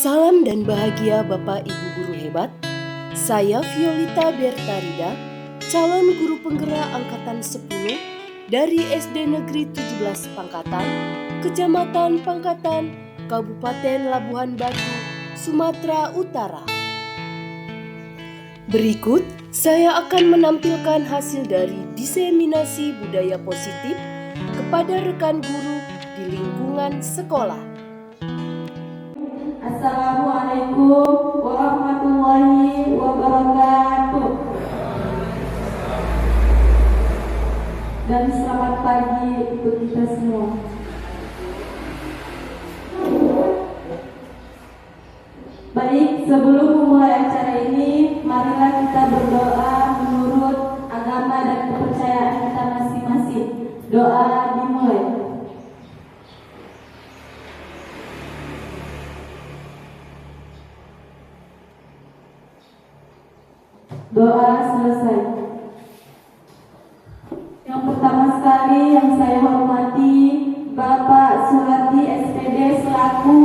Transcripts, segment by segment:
Salam dan bahagia Bapak Ibu Guru hebat. Saya Violita Bertarida, calon guru penggerak angkatan 10 dari SD Negeri 17 Pangkatan, Kecamatan Pangkatan, Kabupaten Labuhan Batu, Sumatera Utara. Berikut saya akan menampilkan hasil dari diseminasi budaya positif kepada rekan guru di lingkungan sekolah. Assalamualaikum warahmatullahi wabarakatuh. Dan selamat pagi untuk kita semua. Baik, sebelum memulai acara ini, marilah kita berdoa menurut agama dan kepercayaan kita masing-masing. Doa dimulai. Doa selesai. Yang pertama sekali yang saya hormati Bapak Surati SPD selaku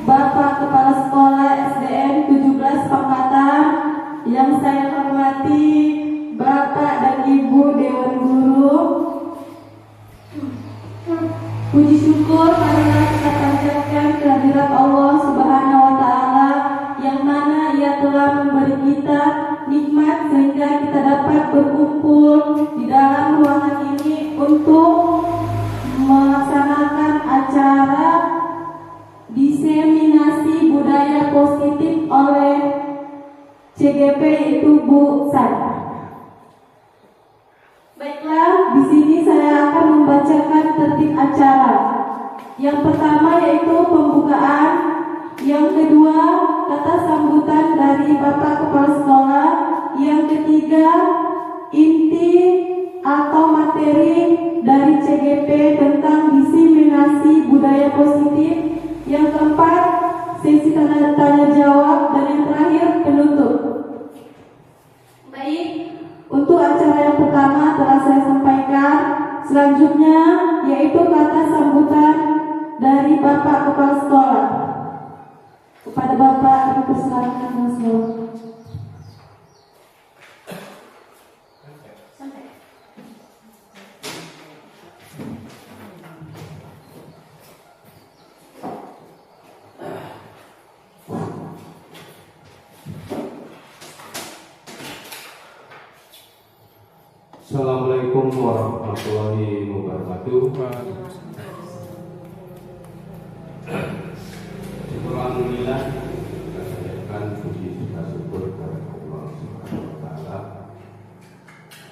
Bapak Kepala Sekolah SDN 17 Pangkatan. Yang saya hormati Bapak dan Ibu Dewan Guru. Puji syukur marilah kita panjatkan kehadirat Allah Subhanahu wa Ta'ala yang mana Ia telah memberi kita nikmat sehingga kita dapat berkumpul di dalam ruangan ini untuk melaksanakan acara diseminasi budaya positif oleh CGP yaitu Bu San. Baiklah, di sini saya akan membacakan tertib acara. Yang pertama yaitu pembukaan, yang kedua kata sambutan dari Bapak Kepala Sekolah, yang ketiga inti atau materi dari CGP tentang diseminasi budaya positif, yang keempat sesi tanya jawab, dan yang terakhir penutup. Baik, untuk acara yang pertama telah saya sampaikan. Selanjutnya yaitu kata sambutan dari Bapak Kepala Sekolah. Kepada Bapak dipersilakan Mas Nur. Assalamualaikum warahmatullahi wabarakatuh. Alhamdulillah, kita panjatkan puji kita syukur kepada Allah Subhanahu wa Ta'ala.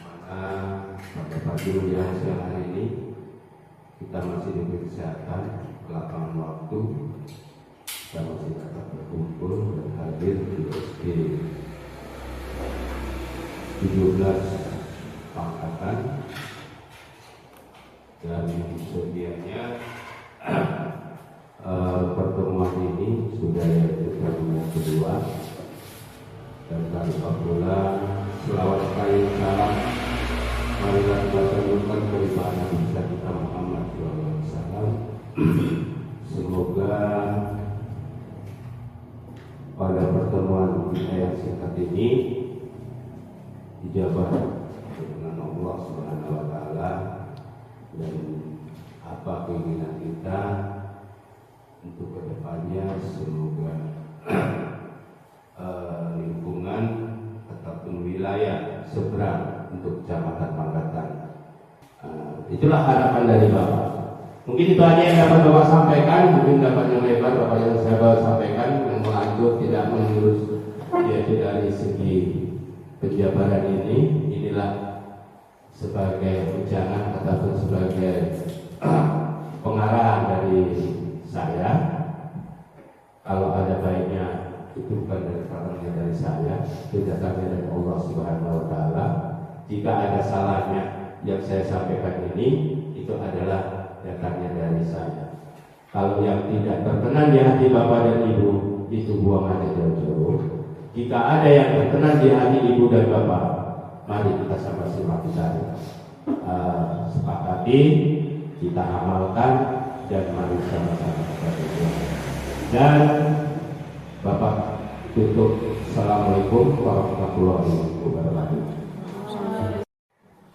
Mana pada pagi yang siang hari ini kita masih diberi kesehatan, kelapangan waktu, kita masih dapat berkumpul dan hadir di SD 17 Pangkatan, dan sedianya pertemuan ini sudah yaitu pertemuan kedua, dan tanpa pula selawat kali salam marilah kita salurkan kepada Nabi kita Muhammad SAW. Semoga pada pertemuan kita yang singkat ini dijabah dengan Allah Subhanahu wa Ta'ala, dan apa keinginan kita untuk kedepannya semoga lingkungan ataupun wilayah seberang untuk Kecamatan Pangkatan. Itulah harapan dari Bapak. Mungkin itu aja yang dapat Bapak sampaikan. Mungkin dapat yang lebar Bapak yang saya Bapak sampaikan, yang melanjut tidak menurut yaitu dari segi penjabaran ini. Inilah sebagai ujangan ataupun sebagai pengarahan dari saya. Kalau ada baiknya itu bukan dari katanya dari saya, itu datangnya dari Allah Subhanahu wa Ta'ala. Jika ada salahnya yang saya sampaikan ini, itu adalah datangnya dari saya. Kalau yang tidak berkenan di hati Bapak dan Ibu, itu buang aja jauh-jauh. Jika ada yang berkenan di hati Ibu dan Bapak, mari kita sama-sama kita sepakati, kita amalkan, dan mari sama-sama kita berdoa. Dan Bapak tutup. Assalamualaikum warahmatullahi wabarakatuh.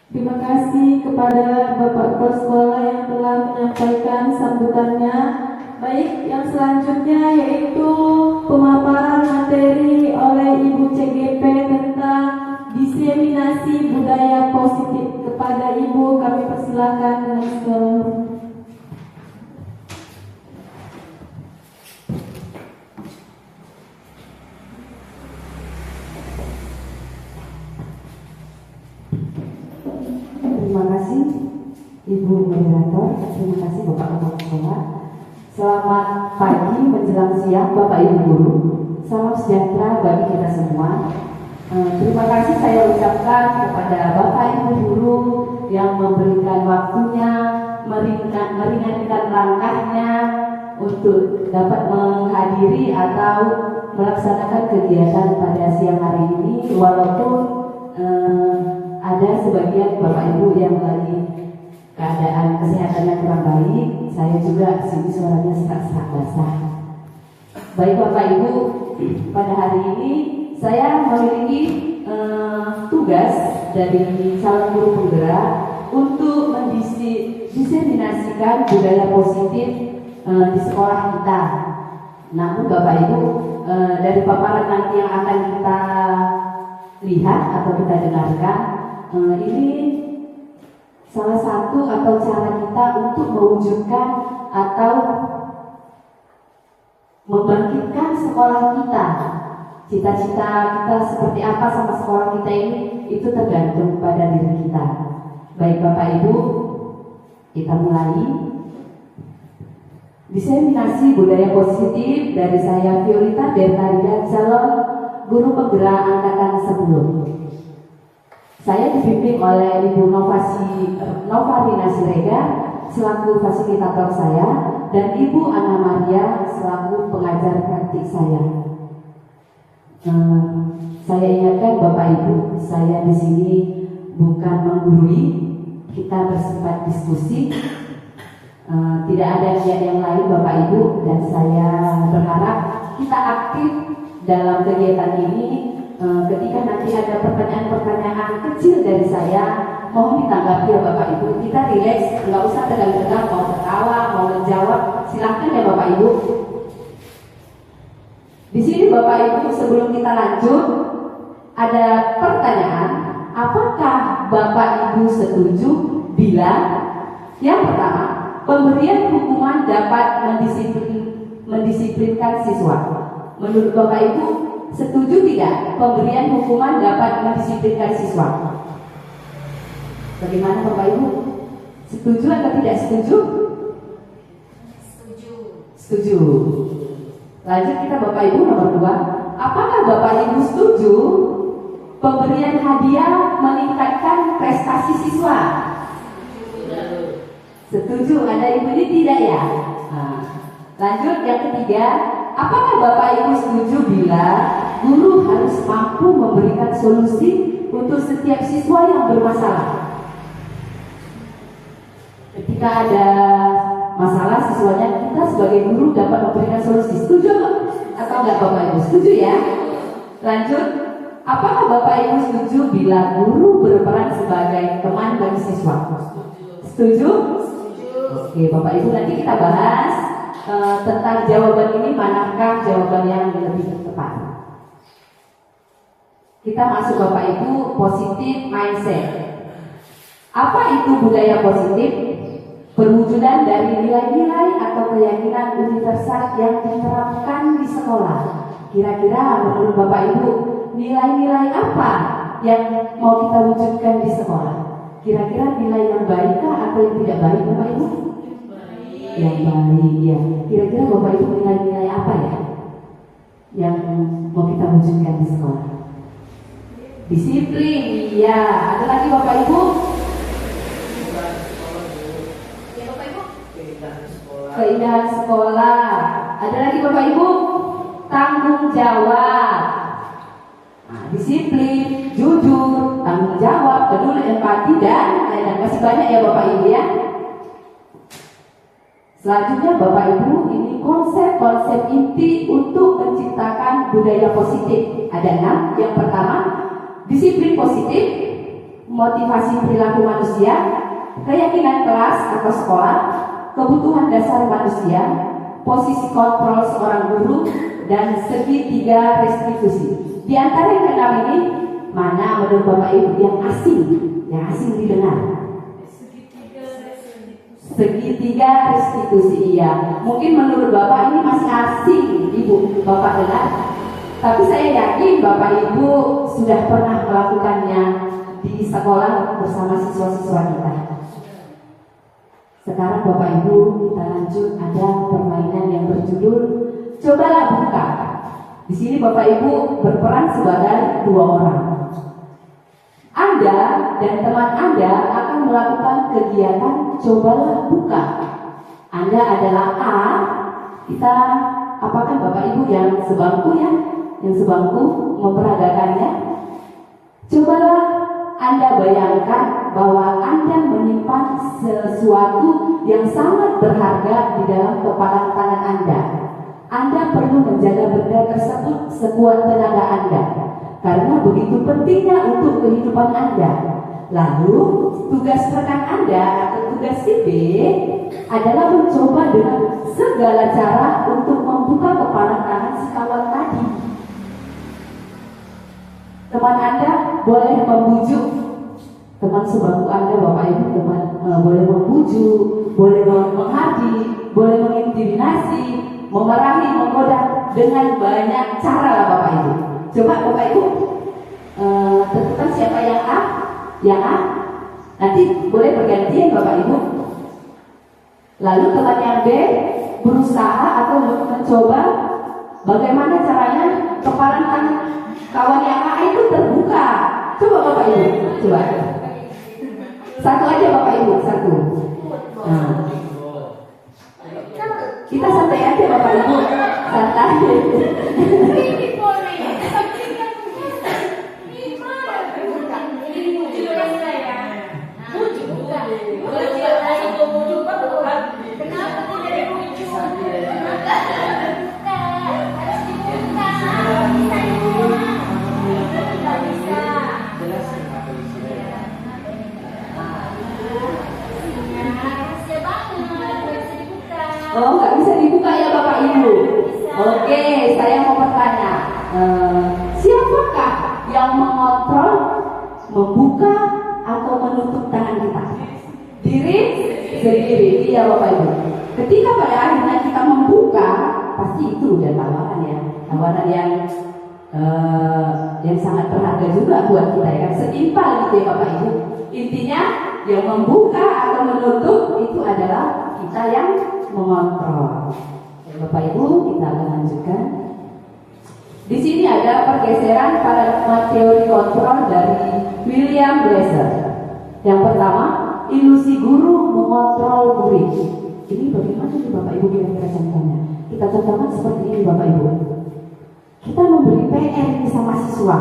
Terima kasih kepada Bapak Kepala Sekolah yang telah menyampaikan sambutannya. Baik, yang selanjutnya yaitu pemaparan materi oleh Ibu CGP tentang diseminasi budaya positif. Kepada Ibu kami persilakan dengan segala hormat. Terima kasih Ibu Moderator, terima kasih Bapak Kepala Sekolah. Selamat pagi menjelang siang Bapak Ibu Guru. Salam sejahtera bagi kita semua. Terima kasih saya ucapkan kepada Bapak Ibu Guru yang memberikan waktunya, meringankan langkahnya untuk dapat menghadiri atau melaksanakan kegiatan pada siang hari ini, walaupun ada sebagian Bapak Ibu yang lagi keadaan kesehatannya kurang baik. Saya juga sini suaranya serak-serak basah. Baik Bapak Ibu, pada hari ini saya memiliki tugas dari calon guru penggerak untuk mendiseminasikan budaya positif di sekolah kita. Namun Bapak Ibu, dari paparan nanti yang akan kita lihat atau kita dengarkan, ini salah satu atau cara kita untuk mewujudkan atau membangkitkan sekolah kita. Cita-cita kita seperti apa sama sekolah kita ini, itu tergantung pada diri kita. Baik Bapak Ibu, kita mulai. Diseminasi budaya positif dari saya Violita Bertarida, calon guru penggerak angkatan 10. Saya dibimbing oleh Ibu Novarina Siregar selaku fasilitator saya dan Ibu Ana Maria selaku pengajar praktik saya. Saya ingatkan Bapak Ibu, saya di sini bukan menggurui, kita bersifat diskusi. Tidak ada niat yang lain Bapak Ibu, dan saya berharap kita aktif dalam kegiatan ini. Ketika nanti ada pertanyaan-pertanyaan kecil dari saya, mohon ditanggapi ya Bapak Ibu. Kita rileks, nggak usah tegang-tegang, mau ketawa, mau menjawab, silahkan ya Bapak Ibu. Di sini Bapak Ibu, sebelum kita lanjut, ada pertanyaan. Apakah Bapak Ibu setuju bila yang pertama, pemberian hukuman dapat mendisiplinkan siswa? Menurut Bapak Ibu, setuju tidak pemberian hukuman dapat mendisiplinkan siswa? Bagaimana Bapak Ibu? Setuju atau tidak setuju? Setuju. Setuju. Lanjut kita Bapak Ibu nomor 2. Apakah Bapak Ibu setuju pemberian hadiah meningkatkan prestasi siswa? Setuju. Ada Ibu ini tidak ya? Nah, lanjut yang ketiga. Apakah Bapak Ibu setuju bila guru harus mampu memberikan solusi untuk setiap siswa yang bermasalah? Ketika ada masalah siswanya, kita sebagai guru dapat memberikan solusi. Setuju atau enggak Bapak Ibu? Setuju ya? Lanjut. Apakah Bapak Ibu setuju bila guru berperan sebagai teman bagi siswa? Setuju? Oke Bapak Ibu, nanti kita bahas tentang jawaban ini, manakah jawaban yang lebih tepat. Kita masuk Bapak Ibu, positif mindset. Apa itu budaya positif? Perwujudan dari nilai-nilai atau keyakinan universal yang diterapkan di sekolah. Kira-kira menurut Bapak Ibu, nilai-nilai apa yang mau kita wujudkan di sekolah? Kira-kira nilai yang baikkah atau yang tidak baik Bapak Ibu? Yang baik ya. Kira-kira Bapak Ibu nilai-nilai apa ya yang mau kita wujudkan di sekolah? Disiplin, ya. Ada lagi Bapak Ibu? Ya Bapak Ibu? Keindahan sekolah. Ada lagi Bapak Ibu? Tanggung jawab. Nah, disiplin, jujur, tanggung jawab, peduli, empati, dan masih banyak ya Bapak Ibu ya. Selanjutnya Bapak Ibu, ini konsep konsep inti untuk menciptakan budaya positif. Ada 6. Yang pertama, disiplin positif, motivasi perilaku manusia, keyakinan kelas atau sekolah, kebutuhan dasar manusia, posisi kontrol seorang guru, dan segitiga restitusi. Di antara yang keenam ini, mana menurut Bapak Ibu yang asing didengar? Segitiga restitusi, iya. Mungkin menurut Bapak ini masih asing, Ibu, Bapak dengar. Tapi saya yakin Bapak Ibu sudah pernah melakukannya di sekolah bersama siswa-siswa kita. Sekarang Bapak Ibu kita lanjut, ada permainan yang berjudul Cobalah Buka. Di sini Bapak Ibu berperan sebagai 2 orang. Anda dan teman Anda akan melakukan kegiatan Cobalah Buka. Anda adalah A. Kita apakah Bapak Ibu yang sebangku ya? Yang sebangku memperagakannya. Cobalah Anda bayangkan bahwa Anda menyimpan sesuatu yang sangat berharga di dalam kepalan tangan Anda. Anda perlu menjaga benda tersebut sekuat tenaga Anda, karena begitu pentingnya untuk kehidupan Anda. Lalu, tugas rekan Anda atau tugas si B adalah mencoba dengan segala cara untuk membuka kepalan tangan si kawan tadi. Teman Anda boleh membujuk teman sebangku Anda, Bapak Ibu, boleh membujuk, boleh menghadik, boleh mengintimidasi, memarahi, menggoda dengan banyak cara lah Bapak Ibu. Coba Bapak Ibu tentukan siapa yang A, yang A. Nanti boleh bergantian Bapak Ibu. Lalu teman yang B berusaha atau mencoba bagaimana caranya kepalan tangan kawan yang A itu terbuka. Coba Bapak Ibu, coba. Satu aja Bapak Ibu, satu. Nah. Kita santai aja Bapak Ibu, santai. Oh, nggak bisa dibuka ya Bapak Ibu. Oke, saya mau bertanya, siapakah yang mengontrol membuka atau menutup tangan kita? Diri sendiri, iya Bapak Ibu. Ketika pada akhirnya kita membuka, pasti itu udah tawaran ya, tawaran yang sangat berharga juga buat kita ya, setimpal gitu ya Bapak Ibu. Intinya yang membuka atau menutup itu adalah kita yang mengontrol. Bapak Ibu, kita akan lanjutkan. Di sini ada pergeseran paradigma teori kontrol dari William Glasser. Yang pertama, ilusi guru mengontrol murid. Ini bagaimana nih Bapak Ibu kira-kira contohnya? Kita contohkan seperti ini Bapak Ibu. Kita memberi PR ini sama siswa.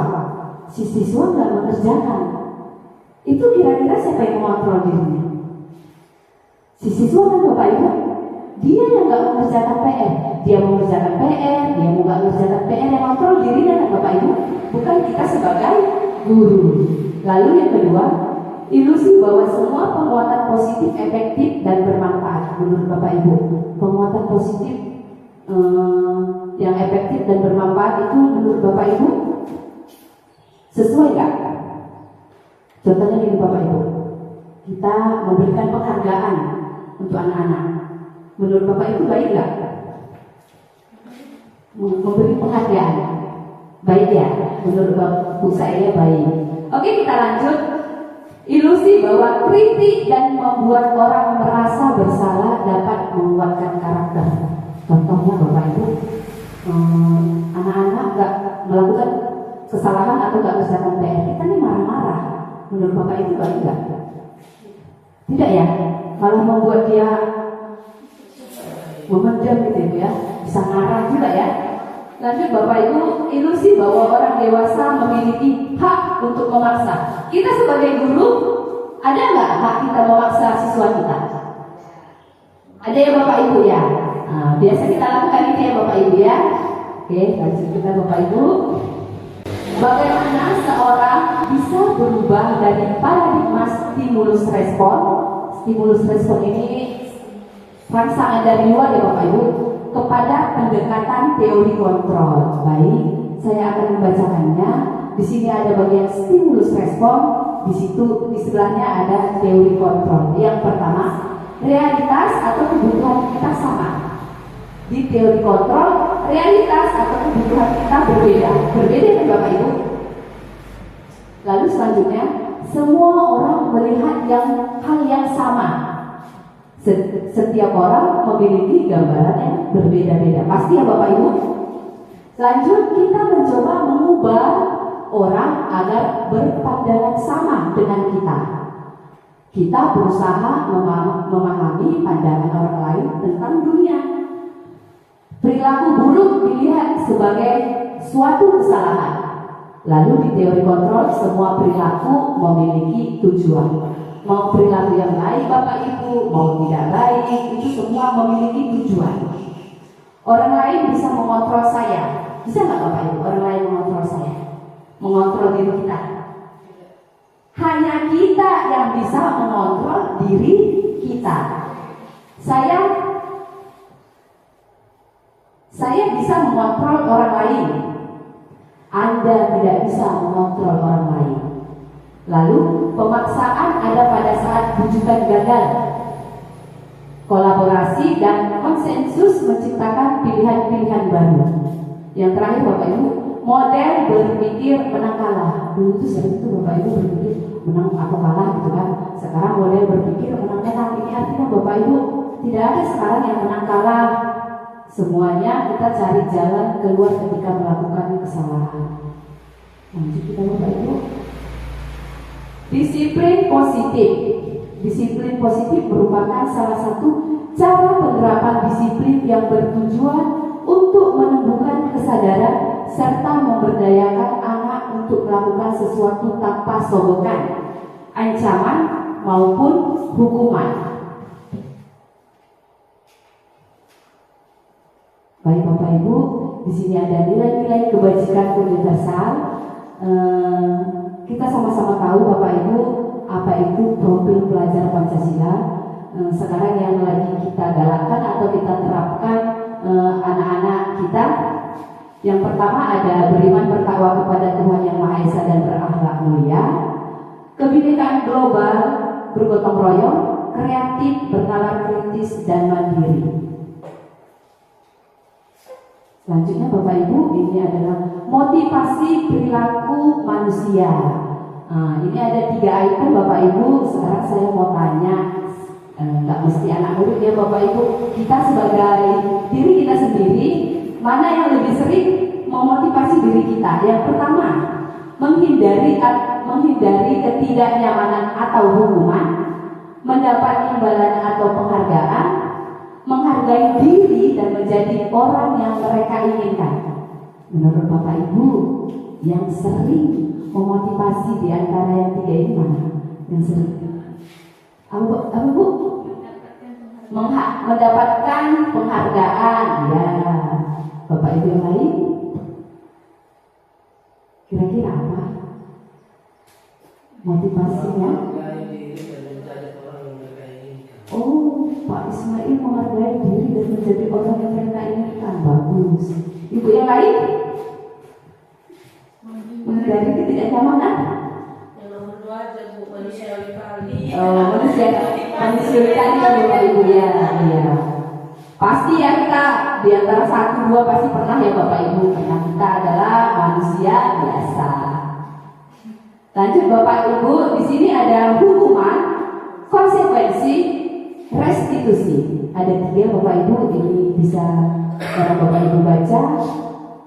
Si siswa nggak mengerjakan. Itu kira-kira siapa yang mengontrol dirinya? Si siswa kan Bapak Ibu. Dia yang nggak mengerjakan PR, dia mengerjakan PR, dia mau nggak mengerjakan PR, yang kontrol dirinya kan Bapak Ibu, bukan kita sebagai guru. Lalu yang kedua, ilusi bahwa semua penguatan positif efektif dan bermanfaat. Menurut Bapak Ibu, penguatan positif yang efektif dan bermanfaat itu menurut Bapak Ibu sesuai nggak? Contohnya ini Bapak Ibu, kita memberikan penghargaan untuk anak-anak. Menurut Bapak Ibu baik nggak? Memberi penghargaan baik ya? Menurut Bapak Ibu saya baik. Oke, kita lanjut. Ilusi bahwa kritik dan membuat orang merasa bersalah dapat menguatkan karakter. Contohnya Bapak Ibu, anak-anak nggak melakukan kesalahan atau nggak mengerjakan PR, kita nih marah-marah. Menurut Bapak Ibu baik nggak? Tidak ya? Malah membuat dia memendam gitu ya, bisa marah juga ya. Lanjut Bapak Ibu, ilusi bahwa orang dewasa memiliki hak untuk memaksa. Kita sebagai guru, ada nggak hak kita memaksa siswa kita? Ada ya Bapak Ibu ya? Biasa kita lakukan itu ya Bapak Ibu ya. Oke, lanjut kita Bapak Ibu. Bagaimana seorang bisa berubah dari paradigma stimulus respon? Stimulus respon ini rangsangan dari luar ya Bapak Ibu, kepada pendekatan teori kontrol. Baik, saya akan membacakannya. Di sini ada bagian stimulus respon, di situ di sebelahnya ada teori kontrol. Yang pertama, realitas atau kebutuhan kita sama. Di teori kontrol, realitas atau kebutuhan kita berbeda. Berbeda kan Bapak Ibu? Lalu selanjutnya, semua orang melihat hal yang sama. Setiap orang memiliki gambaran yang berbeda-beda. Pasti ya Bapak Ibu? Lanjut, kita mencoba mengubah orang agar berpandangan sama dengan kita. Kita berusaha memahami pandangan orang lain tentang dunia. Perilaku buruk dilihat sebagai suatu kesalahan. Lalu di teori kontrol, semua perilaku memiliki tujuan. Mau perilaku yang baik Bapak Ibu, mau tidak baik, itu semua memiliki tujuan. Orang lain bisa mengontrol saya. Bisa nggak Bapak Ibu orang lain mengontrol saya? Mengontrol diri kita. Hanya kita yang bisa mengontrol diri kita. Saya bisa mengontrol orang lain. Anda tidak bisa mengontrol orang lain. Lalu pemaksaan ada pada saat bujukan gagal. Kolaborasi dan konsensus menciptakan pilihan-pilihan baru. Yang terakhir Bapak Ibu, model berpikir menang kalah. Dulu itu sering itu Bapak Ibu berpikir menang atau kalah gitu kan. Sekarang model berpikir menang kalah. Ini artinya Bapak Ibu tidak ada sekarang yang menang kalah. Semuanya kita cari jalan keluar ketika melakukan kesalahan. Lanjut kita Bapak Ibu. Disiplin positif. Disiplin positif merupakan salah satu cara penerapan disiplin yang bertujuan untuk menumbuhkan kesadaran serta memberdayakan anak untuk melakukan sesuatu tanpa sogokan, ancaman maupun hukuman. Baik Bapak Ibu, di sini ada nilai-nilai kebajikan universal. Kita sama-sama tahu Bapak Ibu apa itu profil pelajar Pancasila. Sekarang yang lagi kita galakkan atau kita terapkan anak-anak kita. Yang pertama ada beriman bertakwa kepada Tuhan Yang Maha Esa dan berakhlak mulia. Kebinekaan global, bergotong royong, kreatif, bernalar kritis dan mandiri. Selanjutnya Bapak Ibu, ini adalah motivasi perilaku manusia. Ini ada 3 item Bapak Ibu. Sekarang saya mau tanya, nggak mesti anak murid ya Bapak Ibu, kita sebagai diri kita sendiri, mana yang lebih sering memotivasi diri kita? Yang pertama, menghindari ketidaknyamanan atau hukuman, mendapat imbalan atau penghargaan, menghargai diri dan menjadi orang yang mereka inginkan. Menurut Bapak Ibu, yang sering memotivasi di antara yang 3 ini mana? Yang sering? Apa Bu? Mendapatkan penghargaan. Ya, Bapak Ibu yang lain, kira-kira apa motivasinya? Oh, Pak Ismail menghargai diri dan menjadi orang yang mereka inginkan. Bagus. Ibu yang lain? Menghindari ketidaknyamanan. Yang nomor 2 aja Bu, manusiawi kali. Oh, manusiawi kali ya Bapak Ibu ya. Iya. Pasti ya kita di antara 1-2 pasti pernah ya Bapak Ibu, karena kita adalah manusia biasa. Lanjut Bapak Ibu, di sini ada hukuman, konsekuensi, restitusi. Ada 3 Bapak Ibu, ini bisa Bapak Ibu baca.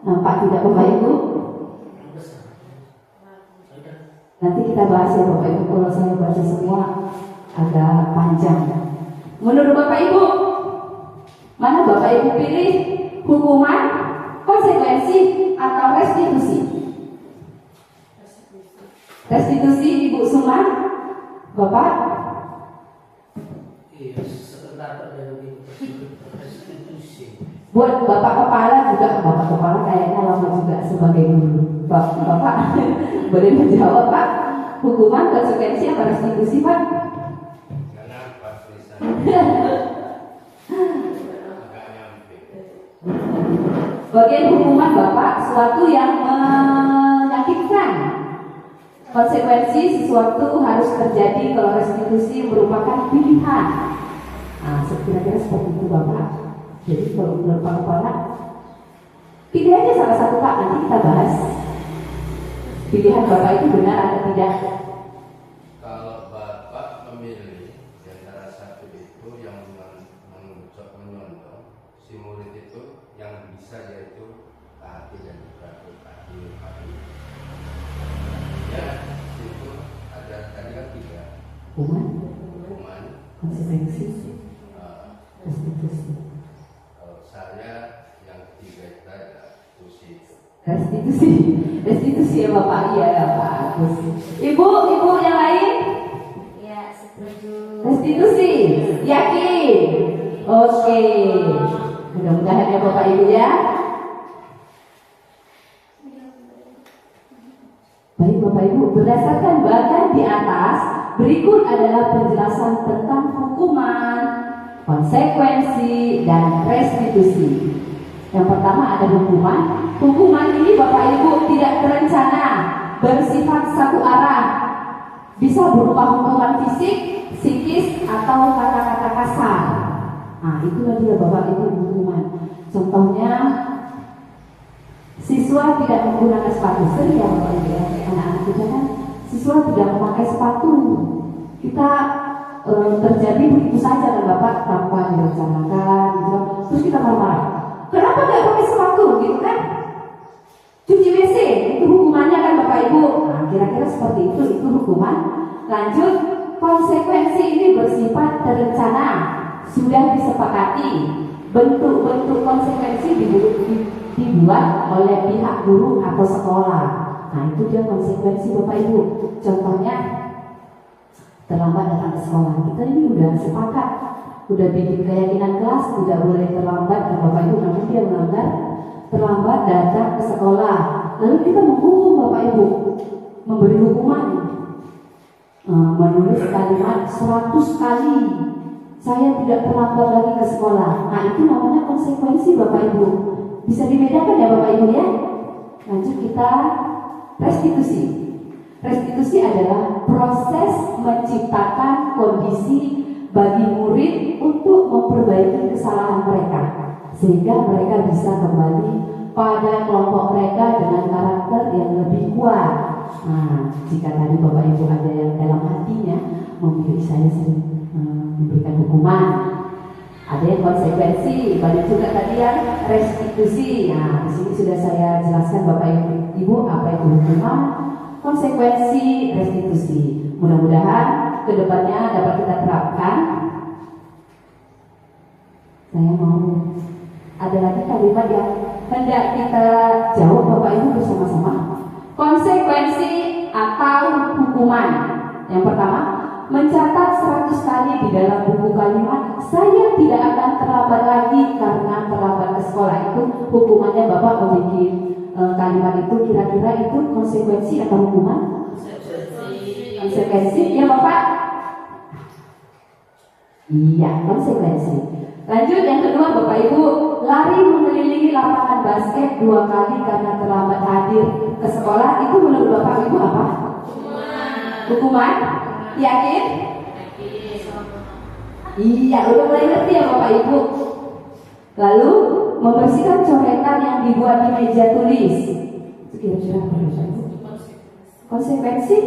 Nampak tidak Bapak Ibu? Nanti kita bahas ya Bapak Ibu, kalau saya baca semua agak panjang. Menurut Bapak Ibu, mana Bapak Ibu pilih? Hukuman, konsekuensi, atau restitusi? Restitusi Ibu Suman, Bapak? Iya, sebentar Pak, restitusi. Buat bapak kepala juga, bapak kepala kayaknya lama juga sebagai guru. Bapak boleh menjawab Pak, hukuman, konsekuensi apa restitusi Pak? Kenapa tulisannya? Agak nyampe. Bagian hukuman bapak sesuatu yang menyakitkan. Konsekuensi sesuatu harus terjadi kalau restitusi merupakan pilihan. Nah, kira-kira seperti itu bapak. Jadi kalau menurut Pak Kepala, pilih aja salah satu Pak, nanti kita bahas pilihan Bapak itu benar atau tidak. Kalau Bapak memilih di antara satu itu yang menyontoh si murid itu yang bisa yaitu taati dan juga taati. Ya, itu ada tadi kan 3 hukuman, Konsekuensi, restitusi. Kalau saya yang 3 itu ada Restitusi ya Bapak, iya ya Pak. Ibu yang lain? Ya, setuju. Restitusi, yakin? Oke. Mudah-mudahan ya Bapak Ibu ya. Baik Bapak Ibu, berdasarkan bagian di atas, berikut adalah penjelasan tentang hukuman, konsekuensi, dan restitusi. Yang pertama ada hukuman. Hukuman ini Bapak Ibu tidak terencana, bersifat satu arah. Bisa berupa hukuman fisik, psikis, atau kata-kata kasar. Nah, itulah dia Bapak Ibu hukuman. Contohnya, siswa tidak menggunakan sepatu. Sering ya Bapak Ibu ya, anak-anak kita kan siswa tidak memakai sepatu. Kita terjadi begitu saja kan Bapak, tanpa direncanakan gitu. Terus kita marah-marah, kenapa nggak pakai sepatu gitu kan? Cuci WC itu hukumannya kan Bapak Ibu. Nah, kira-kira seperti itu hukuman. Lanjut, konsekuensi ini bersifat terencana, sudah disepakati. Bentuk-bentuk konsekuensi dibuat oleh pihak guru atau sekolah. Nah, itu dia konsekuensi Bapak Ibu. Contohnya, terlambat datang ke sekolah. Kita ini udah sepakat, udah bikin keyakinan kelas tidak boleh terlambat. Dan Bapak Ibu namun dia melanggar, terlambat datang ke sekolah. Lalu kita menghukum Bapak Ibu, memberi hukuman, menulis kalimat 100 kali, saya tidak terlambat lagi ke sekolah. Nah, itu namanya konsekuensi Bapak Ibu. Bisa dibedakan ya Bapak Ibu ya. Lanjut kita restitusi. Restitusi adalah proses menciptakan kondisi bagi murid untuk memperbaiki kesalahan mereka, sehingga mereka bisa kembali pada kelompok mereka dengan karakter yang lebih kuat. Nah, jika tadi Bapak Ibu ada yang dalam hatinya memilih saya sering memberikan hukuman, ada yang konsekuensi, banyak juga tadi yang restitusi. Nah, di sini sudah saya jelaskan Bapak Ibu apa itu hukuman, konsekuensi, restitusi. Mudah-mudahan kedepannya dapat kita terapkan. Saya mau ada lagi kalimat yang hendak kita jawab Bapak Ibu bersama-sama. Konsekuensi atau hukuman. Yang pertama, mencatat 100 kali di dalam buku kalimat, saya tidak akan terlambat lagi karena terlambat ke sekolah. Itu hukumannya Bapak membuat kalimat itu, kira-kira itu konsekuensi atau hukuman? Konsekuensi, ya Bapak? Iya, konsekuensi. Lanjut yang kedua Bapak Ibu, lari mengelilingi lapangan basket 2 kali karena terlambat hadir ke sekolah. Itu menurut Bapak Ibu apa? Hukuman? Yakin? Iya, udah mulai ngerti ya Bapak Ibu. Lalu membersihkan coretan yang dibuat di meja tulis. Itu kira-kira apa Bapak Ibu? Konsekuensi?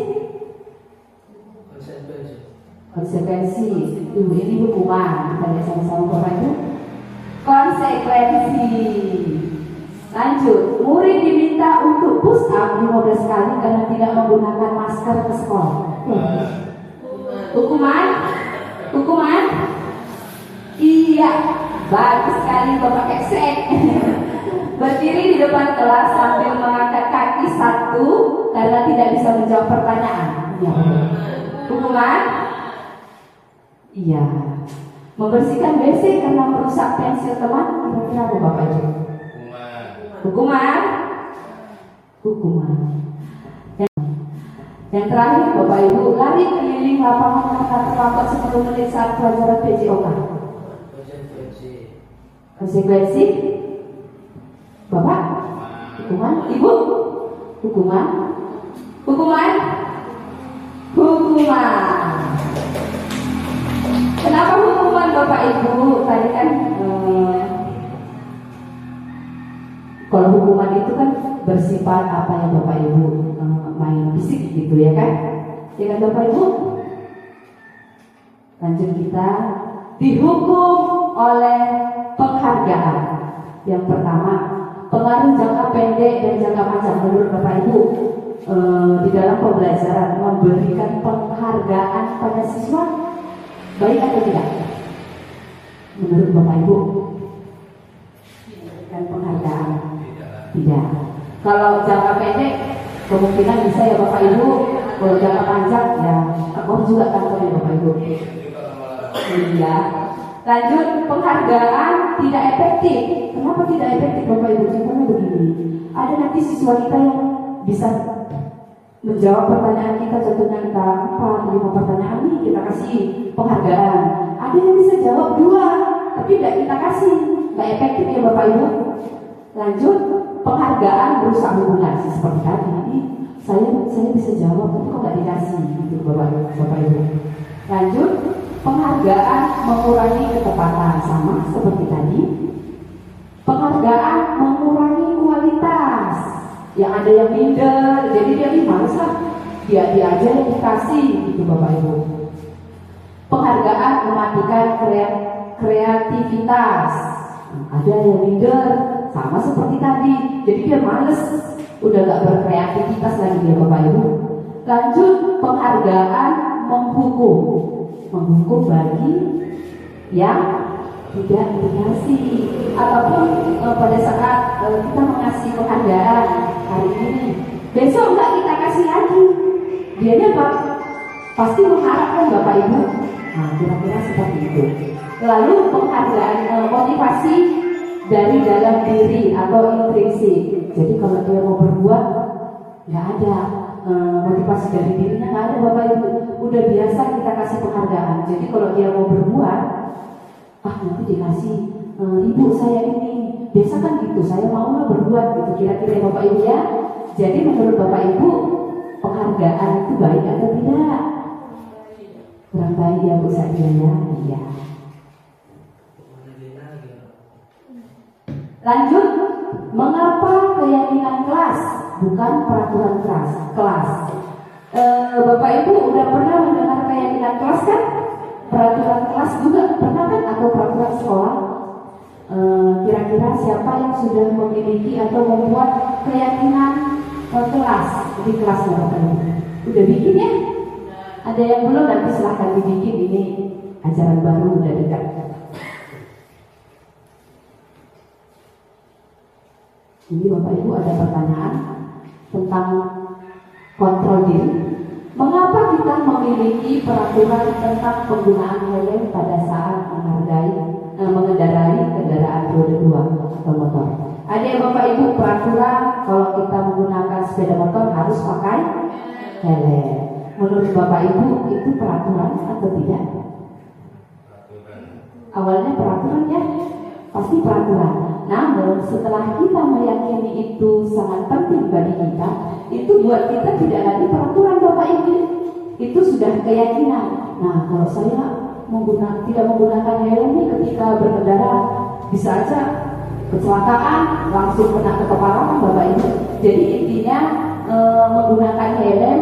Konsekuensi. Ini hukuman. Kita lihat sama-sama Bapak Ibu. Konsekuensi. Lanjut, murid diminta untuk push up 15 kali karena tidak menggunakan masker ke sekolah. Hukuman? Hukuman? Iya, bagus sekali Bapak Keksek. Berdiri di depan kelas sambil mengangkat kaki 1 karena tidak bisa menjawab pertanyaan. Ya. Hukuman? Iya. Membersihkan WC karena merusak pensil teman, kira-kira apa Bapak Ibu? Hukuman. Hukuman. Yang terakhir Bapak Ibu, lari keliling lapangan tanpa terlambat 10 menit saat pelajaran PJOK. Konsekuensi? Bapak? Hukuman? Ibu? Hukuman? Hukuman? Hukuman. Kenapa hukuman Bapak Ibu? Tadi kan kalau hukuman itu kan bersifat apa ya Bapak Ibu, main fisik gitu ya kan? Ya kan Bapak Ibu? Lanjut kita dihukum oleh penghargaan. Yang pertama, pengaruh jangka pendek dan jangka panjang menurut Bapak Ibu di dalam pembelajaran memberikan penghargaan pada siswa baik atau tidak? Menurut Bapak Ibu, memberikan penghargaan tidak. Kalau jangka pendek kemungkinan bisa ya Bapak Ibu. Kalau jangka panjang ya aku juga kantor ya Bapak Ibu. Iya. Lanjut, penghargaan tidak efektif. Kenapa tidak efektif Bapak Ibu? Contohnya begini, ada nanti siswa kita yang bisa menjawab pertanyaan kita, contohnya kita 4-5 pertanyaan nih kita kasih penghargaan. Ada yang bisa jawab 2, tapi tidak kita kasih, nggak efektif ya Bapak Ibu. Lanjut, penghargaan berusaha hubungan seperti tadi. Saya bisa jawab, tapi kok nggak dikasih gitu Bapak Ibu. Lanjut, penghargaan mengurangi ketepatan sama seperti tadi. Penghargaan mengurangi kualitas. Yang ada yang minder, jadi dia males lah. Dia aja yang dikasih gitu Bapak Ibu. Penghargaan mematikan kreativitas. Ada yang minder, sama seperti tadi. Jadi dia males, udah gak berkreativitas lagi ya Bapak Ibu. Lanjut, penghargaan menghukum bagi yang tidak dikasih, ataupun pada saat kita mengasih penghargaan hari ini, besok nggak kita kasih lagi, dianya pasti mengharapkan Bapak Ibu. Nah, kira-kira seperti itu. Lalu penghargaan motivasi dari dalam diri atau intrinsik. Jadi kalau dia mau berbuat, nggak ada motivasi dari dirinya, nggak ada Bapak Ibu. Udah biasa kita kasih penghargaan. Jadi kalau dia mau berbuat, nanti dikasih ibu saya ini. Biasa kan gitu, saya mau lah berbuat gitu. Kira-kira Bapak Ibu ya. Jadi menurut Bapak Ibu, penghargaan itu baik atau tidak? Kurang baik ya Bu Sadia ya. Iya. Lanjut, mengapa keyakinan kelas bukan peraturan kelas? Bapak Ibu udah pernah mendengar keyakinan kelas kan? Peraturan kelas juga pernah kan? Atau peraturan sekolah? Kira-kira siapa yang sudah memiliki atau membuat keyakinan kelas di kelasnya Bapak Ibu? Udah bikin ya? Ada yang belum? Nanti silahkan dibikin, ini ajaran baru udah dekat. Ini Bapak Ibu ada pertanyaan tentang kontrol diri. Mengapa kita memiliki peraturan tentang penggunaan helm pada saat mengendarai kendaraan roda 2 atau motor? Ada yang Bapak Ibu peraturan kalau kita menggunakan sepeda motor harus pakai helm. Menurut Bapak Ibu itu peraturan atau tidak? Awalnya peraturan ya, pasti peraturan. Namun setelah kita meyakini itu sangat penting bagi kita, itu buat kita tidak lagi peraturan Bapak Ibu, itu sudah keyakinan. Nah, kalau saya tidak menggunakan helm ini ketika berkendara, bisa aja kecelakaan langsung kena ke kepala Bapak Ibu. Jadi intinya menggunakan helm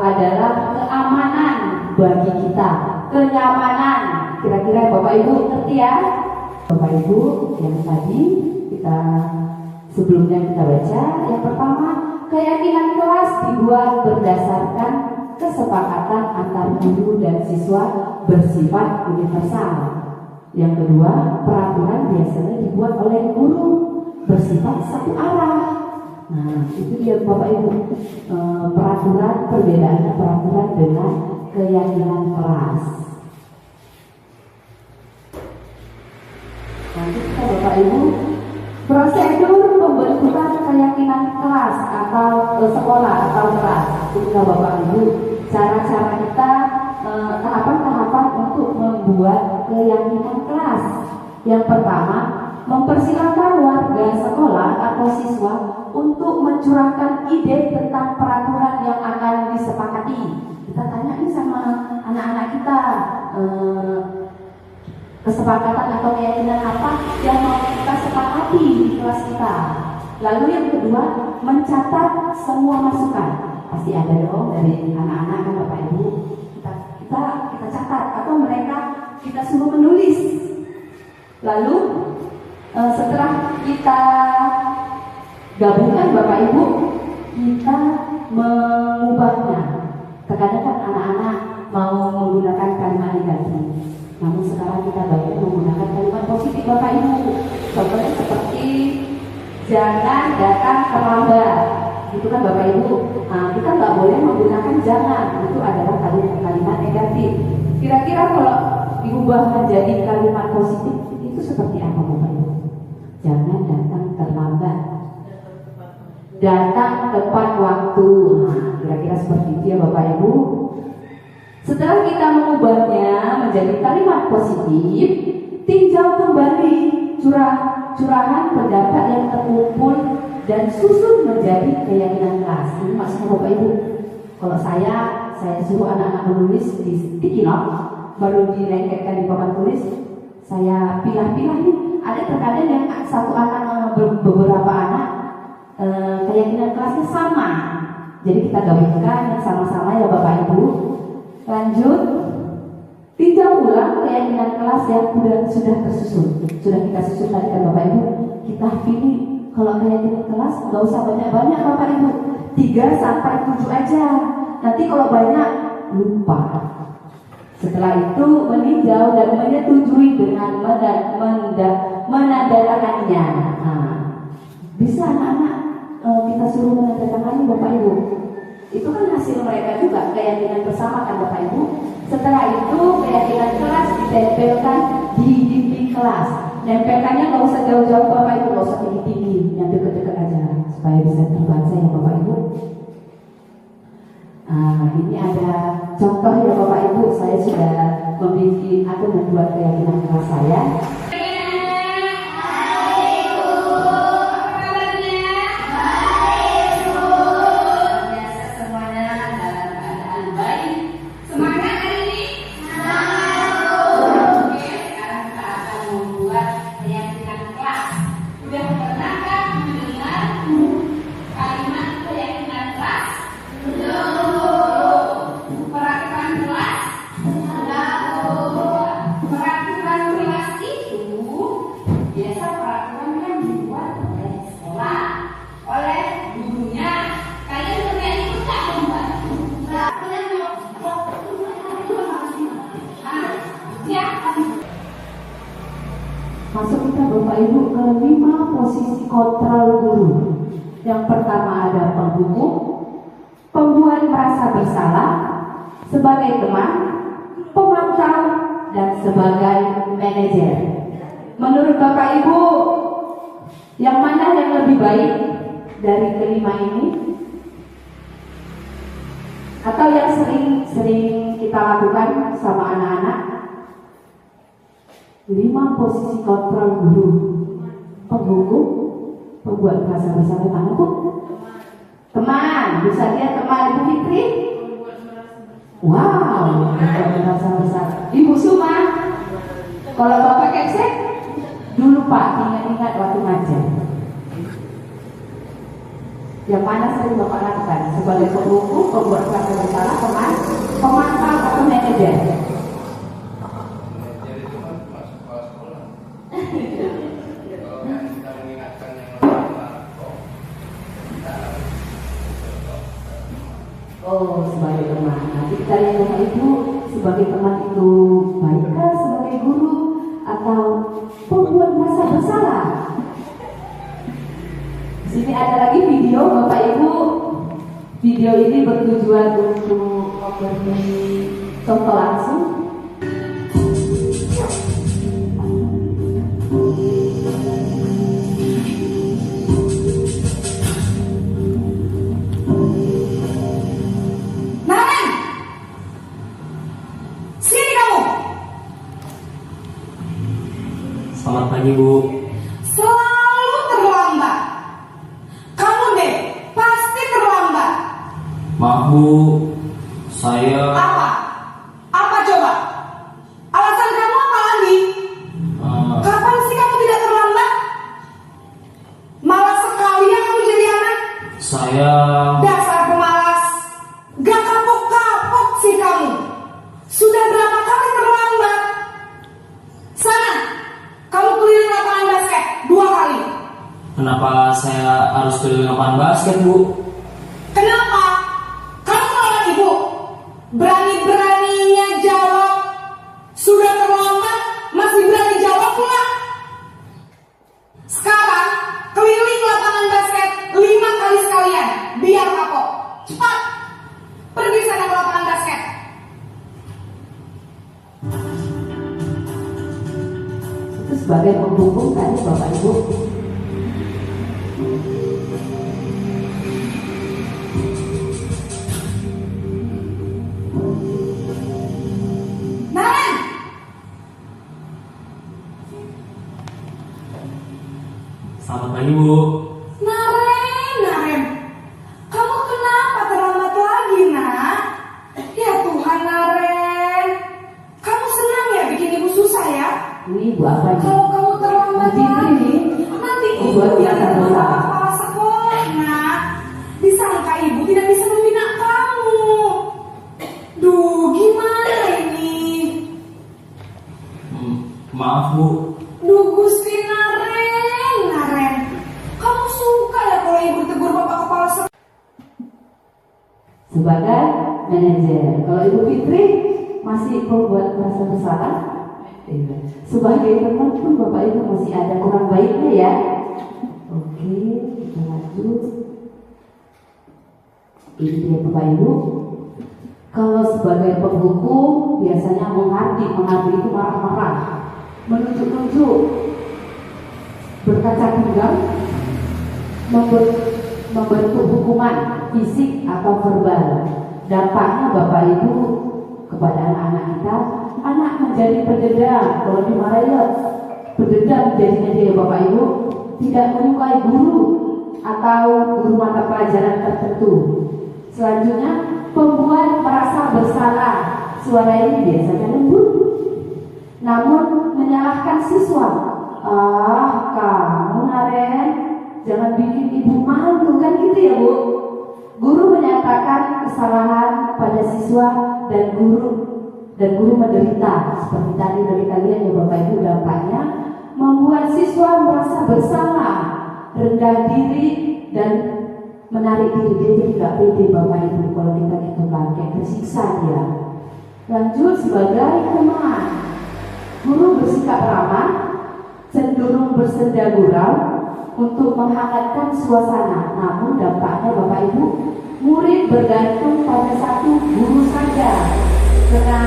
adalah keamanan bagi kita, kenyamanan. Kira-kira Bapak Ibu ngerti ya? Bapak Ibu, yang tadi kita sebelumnya kita baca, yang pertama, keyakinan kelas dibuat berdasarkan kesepakatan antar guru dan siswa bersifat universal. Yang kedua, peraturan biasanya dibuat oleh guru bersifat satu arah. Nah, itu dia Bapak Ibu, perbedaan peraturan dengan keyakinan kelas. kita Bapak Ibu, prosedur pembentukan keyakinan kelas atau sekolah atau kelas. Kita Bapak Ibu, cara-cara kita, tahapan-tahapan untuk membuat keyakinan kelas. Yang pertama, mempersilakan warga sekolah atau siswa untuk mencurahkan ide tentang peraturan yang akan disepakati. Kita tanya nih sama anak-anak kita, kesepakatan atau keyakinan apa yang mau kita sepakati di kelas kita. Lalu yang kedua, mencatat semua masukan. Pasti ada dong dari anak-anak kan Bapak Ibu. Kita catat atau mereka kita suruh menulis. Lalu setelah kita gabungkan Bapak Ibu, kita mengubahnya. Terkadang kan anak-anak mau menggunakan kalimat negatif, namun sekarang kita banyak menggunakan kalimat positif Bapak Ibu. Contohnya seperti jangan datang terlambat, itu kan Bapak Ibu. Nah, kita nggak boleh menggunakan jangan, itu adalah kalimat negatif. Kira-kira kalau diubah menjadi kalimat positif, itu seperti apa Bapak Ibu? Jangan datang terlambat, datang tepat waktu. Nah, kira-kira seperti itu ya Bapak Ibu. Setelah kita mengubahnya menjadi kalimat positif, tinjau kembali curahan pendapat yang terkumpul dan susun menjadi keyakinan kelas. Ini maksudnya Bapak Ibu. Kalau saya suruh anak-anak menulis di sticky note, baru dilengketkan di papan tulis, saya pilah-pilah nih. Ada terkadang yang satu anak, beberapa anak keyakinan kelasnya sama. Jadi kita gabungkan yang sama-sama ya Bapak Ibu. Lanjut, tinjau ulang keyakinan kelas yang sudah tersusun. Sudah kita susun tadi kan Bapak Ibu. Kita pilih kalau keyakinan kelas nggak usah banyak-banyak Bapak Ibu. 3 sampai 7 aja. Nanti kalau banyak lupa. Setelah itu meninjau dan menyetujui dengan menandatanganinya. Nah, bisa anak-anak kita suruh menandatangani Bapak Ibu. Itu kan hasil mereka juga, keyakinan bersama kan Bapak Ibu. Setelah itu keyakinan kelas ditempelkan di dinding kelas. Nempelkannya nggak usah jauh-jauh Bapak Ibu, nggak usah tinggi-tinggi, yang deket-deket aja supaya bisa terbaca ya Bapak Ibu. Nah, ini ada contoh ya Bapak Ibu, saya sudah membuat keyakinan kelas saya. Masuk kita Bapak Ibu ke 5 posisi kontrol guru. Yang pertama ada penghukum, pembuat merasa bersalah, sebagai teman, pemantau, dan sebagai manajer. Menurut Bapak Ibu, yang mana yang lebih baik dari kelima ini? Atau yang sering kita lakukan sama anak-anak? 5 posisi kontrol guru. Penghukum, pembuat merasa bersalah, mana Bu? Teman, bisa dia teman Ibu Fitri? Wow, pembuat merasa bersalah. Ibu Suma, kalau Bapak Keksek, dulu Pak, ingat-ingat waktu ngajar. Yang mana sering Bapak lakukan? Sebagai penghukum, pembuat merasa bersalah, teman, pemantau atau manajer? Oh, sebagai teman. Nanti kita lihat Bapak Ibu, sebagai teman itu baikkah sebagai guru atau pembuat merasa bersalah? Di sini ada lagi video Bapak Ibu. Video ini bertujuan untuk memberi contoh langsung. pagi, Bu. Selalu terlambat. Kamu deh, pasti terlambat. Maaf, Bu. Saya Apa? Apa coba? Alasan kamu apa lagi? Kapan sih kamu tidak terlambat? Malas sekali ya kamu jadi anak. saya Dasar pemalas. Gak kapok-kapok sih kamu. Sudah berapa kali terlambat? Sana, kamu keliling lapangan basket 2 kali. kenapa saya harus keliling lapangan basket, Bu? Kenapa? Kamu melawan ibu. Berani-beraninya jawab. Sudah terlambat, masih berani jawab pula. Sekarang, keliling lapangan basket 5 kali sekalian. Biar kapok. Cepat. Pergi sana ke lapangan basket. Itu sebagai penghubung tadi Bapak Ibu. Naren, Selamat pagi, Bu. Naren. Kamu kenapa terlambat lagi, nak? Ya Tuhan, Naren. Kamu senang ya bikin ibu susah ya? Ini Ibu apa ini? Kalau kamu terlambat Nanti lagi, ini. nanti Oh, ibu buat yang biasa jadi dosa. kepala sekolah, nak. Disangka ibu tidak bisa membina kamu. Duh, gimana ini? Maaf, Bu. Duh, Gusti Naren. Kamu suka ya kalau ibu tegur bapak kepala sekolah? Sebagai manajer. Kalau Ibu Fitri masih membuat merasa bersalah. Sebagai teman pun Bapak Ibu masih ada kurang baiknya ya. Oke, kita lanjut. Ini dia Bapak Ibu. Kalau sebagai penghukum biasanya menghardit itu marah-marah, menunjuk-nunjuk, berkaca pinggang, membentuk hukuman fisik atau verbal. Dampaknya Bapak Ibu kepada anak-anak kita, anak menjadi pendendam. Kalau dimarahi pendendam jadinya dia Bapak Ibu, tidak menyukai guru atau guru mata pelajaran tertentu. Selanjutnya pembuat merasa bersalah. Suara ini biasanya lembut, namun menyalahkan siswa. Kamu Naren, jangan bikin ibu malu, kan gitu ya Bu? Guru menyatakan kesalahan pada siswa dan guru menderita. Seperti tadi dari kalian ya Bapak Ibu, dampaknya membuat siswa merasa bersalah, rendah diri dan menarik diri. Dia jadi gak pede Bapak Ibu kalau kita gitu kan, kayak tersiksa dia. Lanjut sebagai teman, guru bersikap ramah, cenderung bersenda gurau untuk menghangatkan suasana. Namun dampaknya Bapak Ibu, murid bergantung pada satu guru saja karena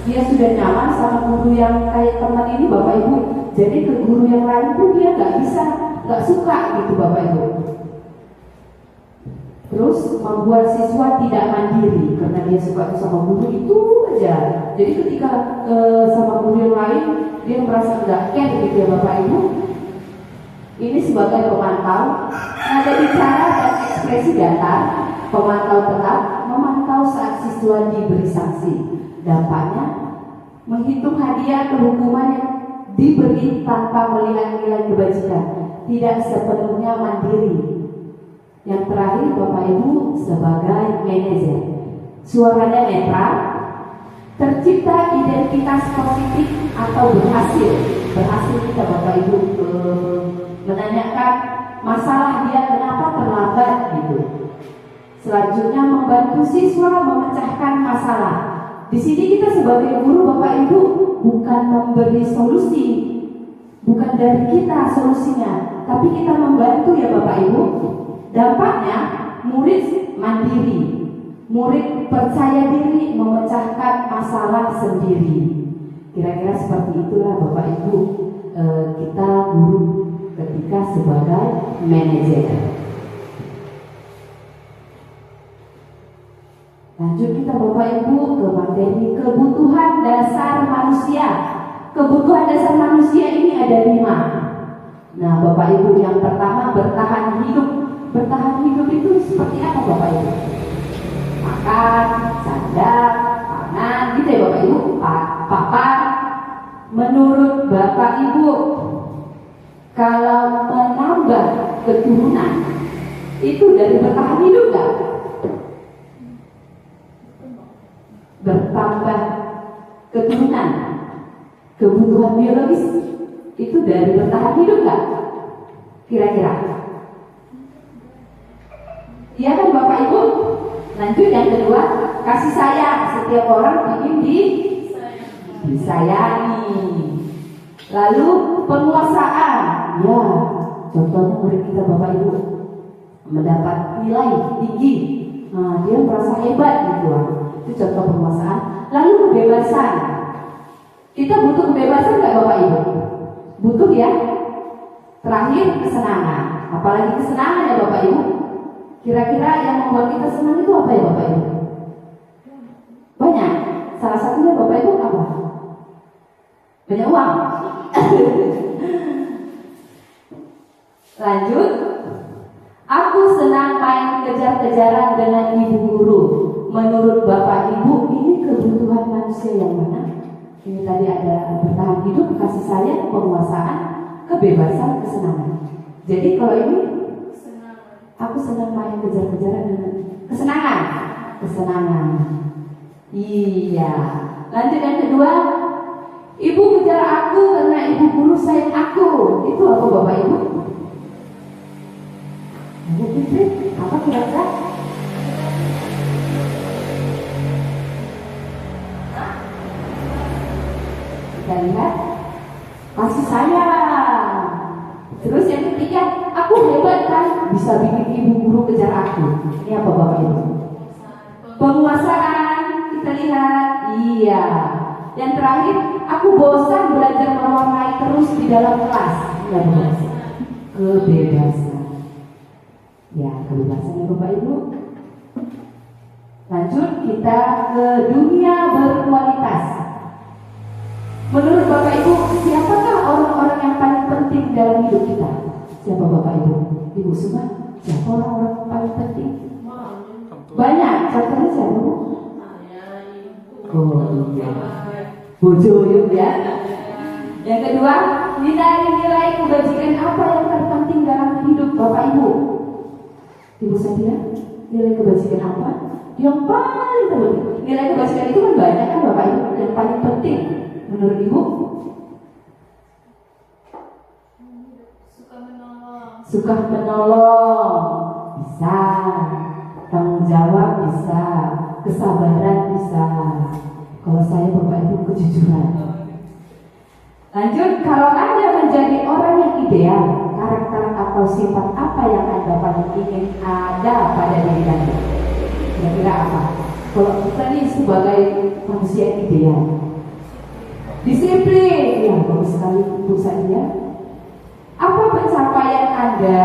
dia sudah nyaman sama guru yang kayak teman ini Bapak Ibu. Jadi ke guru yang lain pun dia nggak suka gitu Bapak Ibu. Terus membuat siswa tidak mandiri karena dia suka sama guru itu aja. Jadi ketika sama guru yang lain dia merasa nggak care gitu ya Bapak Ibu. Ini sebagai pemantau, nada bicara dan ekspresi datar. Pemantau tetap memantau saat siswa diberi sanksi. Dampaknya menghitung hadiah atau hukuman yang diberi tanpa melihat nilai kebajikan, tidak sepenuhnya mandiri. Yang terakhir Bapak Ibu sebagai manajer, suaranya netral, tercipta identitas positif atau berhasil kita Bapak Ibu menanyakan masalah dia kenapa terlambat gitu. Selanjutnya membantu siswa memecahkan masalah. Di sini kita sebagai guru Bapak Ibu bukan memberi solusi, bukan dari kita solusinya, tapi kita membantu ya Bapak Ibu. Dampaknya murid mandiri, murid percaya diri memecahkan masalah sendiri. Kira-kira seperti itulah Bapak Ibu kita guru ketika sebagai manajer. Lanjut kita Bapak Ibu ke materi kebutuhan dasar manusia. kebutuhan dasar manusia ini ada 5. Nah, Bapak Ibu, yang pertama bertahan hidup. Bertahan hidup itu seperti apa Bapak Ibu? Makan, sandang, pangan, gitu ya Bapak Ibu. Papan. Menurut Bapak Ibu, kalau menambah keturunan itu dari bertahan hidup gak? Bertambah keturunan, kebutuhan biologis itu dari bertahan hidup gak? Kira-kira? Iya kan Bapak Ibu? Lanjut yang kedua, kasih sayang. Setiap orang ingin disayangi. Lalu penguasaan. Ya, contohnya murid kita Bapak Ibu mendapat nilai tinggi. Nah, dia merasa hebat gitu. Itu contoh penguasaan. Lalu kebebasan. Kita butuh kebebasan nggak Bapak Ibu? Butuh ya. Terakhir kesenangan. Apalagi kesenangan ya Bapak Ibu. Kira-kira yang membuat kita senang itu apa ya Bapak Ibu? Banyak. Salah satunya Bapak Ibu apa? Banyak uang. Lanjut. Aku senang main kejar-kejaran dengan ibu guru. Menurut Bapak Ibu, ini kebutuhan manusia yang mana? Ini tadi ada bertahan hidup, kasih sayang, penguasaan, kebebasan, kesenangan. Jadi kalau ini, aku senang main kejar-kejaran dengan kesenangan. Kesenangan. Iya. Lanjut yang kedua. Ibu kejar aku karena ibu guru sayang aku. Itu apa Bapak Ibu? Apa kira-kira? Kita lihat kasih sayang. Terus yang ketiga, aku hebat kan, bisa bikin ibu guru kejar aku. Ini apa Bapak Ibu? Penguasaan. Kita lihat. Iya. Yang terakhir, aku bosan belajar mewarnai terus di dalam kelas. Kebebasan. Ya, kebebasan ya Bapak Ibu. Lanjut kita ke dunia berkualitas. Menurut Bapak Ibu, siapakah orang-orang yang paling penting dalam hidup kita? Siapa Bapak Ibu? Ibu semua? Siapa orang-orang yang paling penting? Banyak. Contohnya siapa Bu? Oh iya. Bojo yuk ya. Yang kedua, nilai-nilai kebajikan apa yang terpenting dalam hidup Bapak Ibu? Ibu saya, nilai kebajikan apa? Yang paling penting. Nilai kebajikan itu kan banyak kan Bapak Ibu. Yang paling penting menurut Ibu? Suka menolong. Bisa. Tanggung jawab bisa. Kesabaran bisa. Kalau saya Bapak Ibu kejujuran. Lanjut, kalau Anda menjadi orang yang ideal, karakter atau sifat apa yang Anda paling ingin ada pada diri Anda? Kira-kira apa? Kalau kita ini sebagai manusia ideal, disiplin, ya bagus sekali Bu Sadia. Apa pencapaian Anda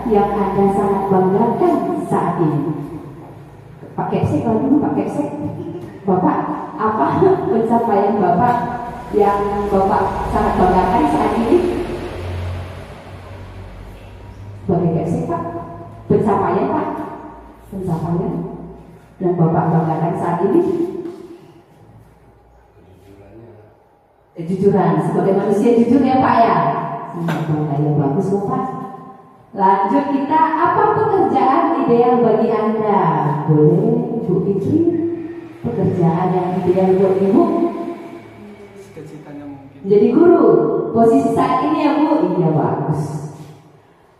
yang Anda sangat banggakan saat ini? Pak Kepsek, kalau dulu Pak Kepsek, Bapak, apa pencapaian Bapak yang Bapak sangat banggakan saat ini? Sebagai Kepsek Pak, pencapaian Pak, pencapaian yang Bapak banggakan saat ini? Kejujuran, sebagai manusia jujur ya Pak ya. Sangat bangga ya, bagus Bapak. Lanjut kita, apa pekerjaan ideal bagi Anda? Boleh Bu Fitri, pekerjaan yang ideal buat Ibu? Jadi guru, posisi saat ini ya Bu? Iya bagus.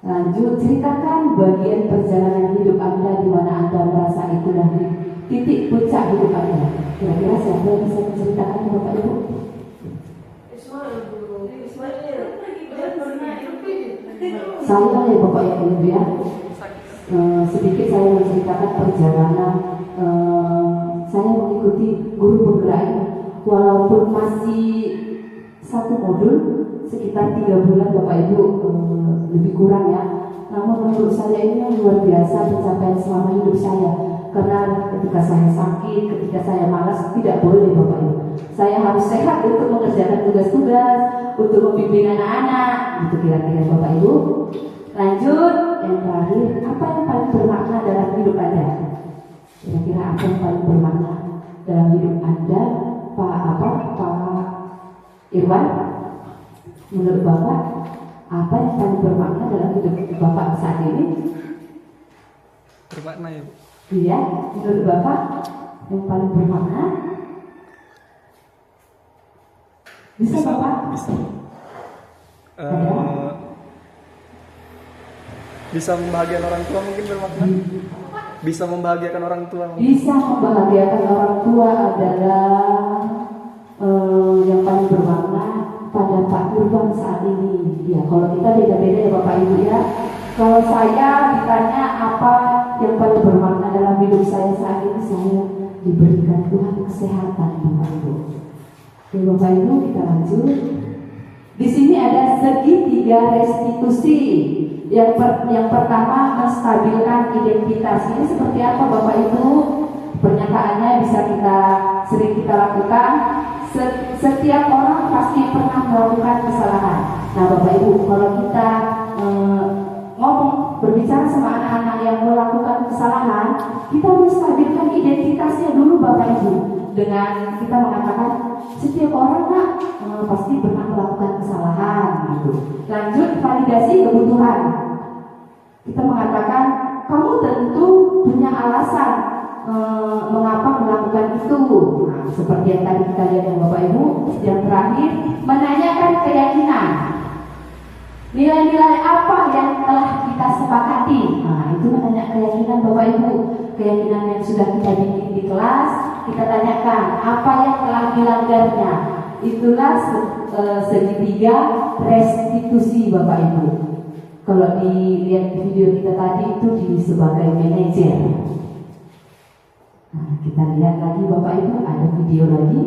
Lanjut, ceritakan bagian perjalanan hidup Anda di mana Anda merasa itulah titik puncak hidup Anda. Kira-kira siapa yang bisa menceritakan Bapak Ibu? Saya ya Bapak Ibu ya. Sedikit saya menceritakan perjalanan saya mengikuti guru penggerak ini. Walaupun masih satu modul sekitar 3 bulan Bapak Ibu, lebih kurang ya. Namun menurut saya ini luar biasa pencapaian selama hidup saya. Karena ketika saya sakit, ketika saya malas, tidak boleh Bapak Ibu. Saya harus sehat untuk mengerjakan tugas-tugas, untuk membimbing anak-anak. Itu kira-kira Bapak Ibu. Lanjut, yang terakhir, apa yang paling bermakna dalam hidup Anda? Kira-kira apa yang paling bermakna dalam hidup Anda, Pak Irwan? Menurut Bapak, apa yang paling bermakna dalam hidup Bapak saat ini? Bermakna ya Bu? Iya, menurut Bapak yang paling bermakna? Bisa Bapak? Bisa. Ada? Bisa membahagiakan orang tua mungkin bermakna? Bisa membahagiakan orang tua mungkin? Bisa membahagiakan orang tua adalah yang paling bermakna pada Pak Irwan saat ini. Ya, kalau kita beda-beda ya Bapak Ibu ya. Kalau saya ditanya apa yang paling bermakna dalam hidup saya saat ini, saya diberikan Tuhan kesehatan Bapak Ibu. Oke Bapak Ibu, kita lanjut. Di sini ada segitiga restitusi. Yang pertama, menstabilkan identitas. Ini seperti apa Bapak Ibu? Pernyataannya bisa sering kita lakukan. Setiap orang pasti pernah melakukan kesalahan. Nah Bapak Ibu, kalau kita berbicara sama anak-anak yang melakukan kesalahan, kita menstabilkan identitasnya dulu Bapak Ibu. Dengan kita mengatakan setiap orang pasti pernah melakukan kesalahan gitu. Lanjut, validasi kebutuhan. Kita mengatakan kamu tentu punya alasan mengapa melakukan itu. Nah, seperti yang tadi kita lihat ya Bapak Ibu. Yang terakhir, menanyakan keyakinan. Nilai-nilai apa yang telah kita sepakati? Nah, itu menanya keyakinan Bapak Ibu. Keyakinan yang sudah kita bikin di kelas, kita tanyakan apa yang telah dilanggarnya. Itulah segitiga restitusi Bapak Ibu. Kalau dilihat di video kita tadi itu sebagai manajer. Nah, kita lihat lagi Bapak Ibu, ada video lagi.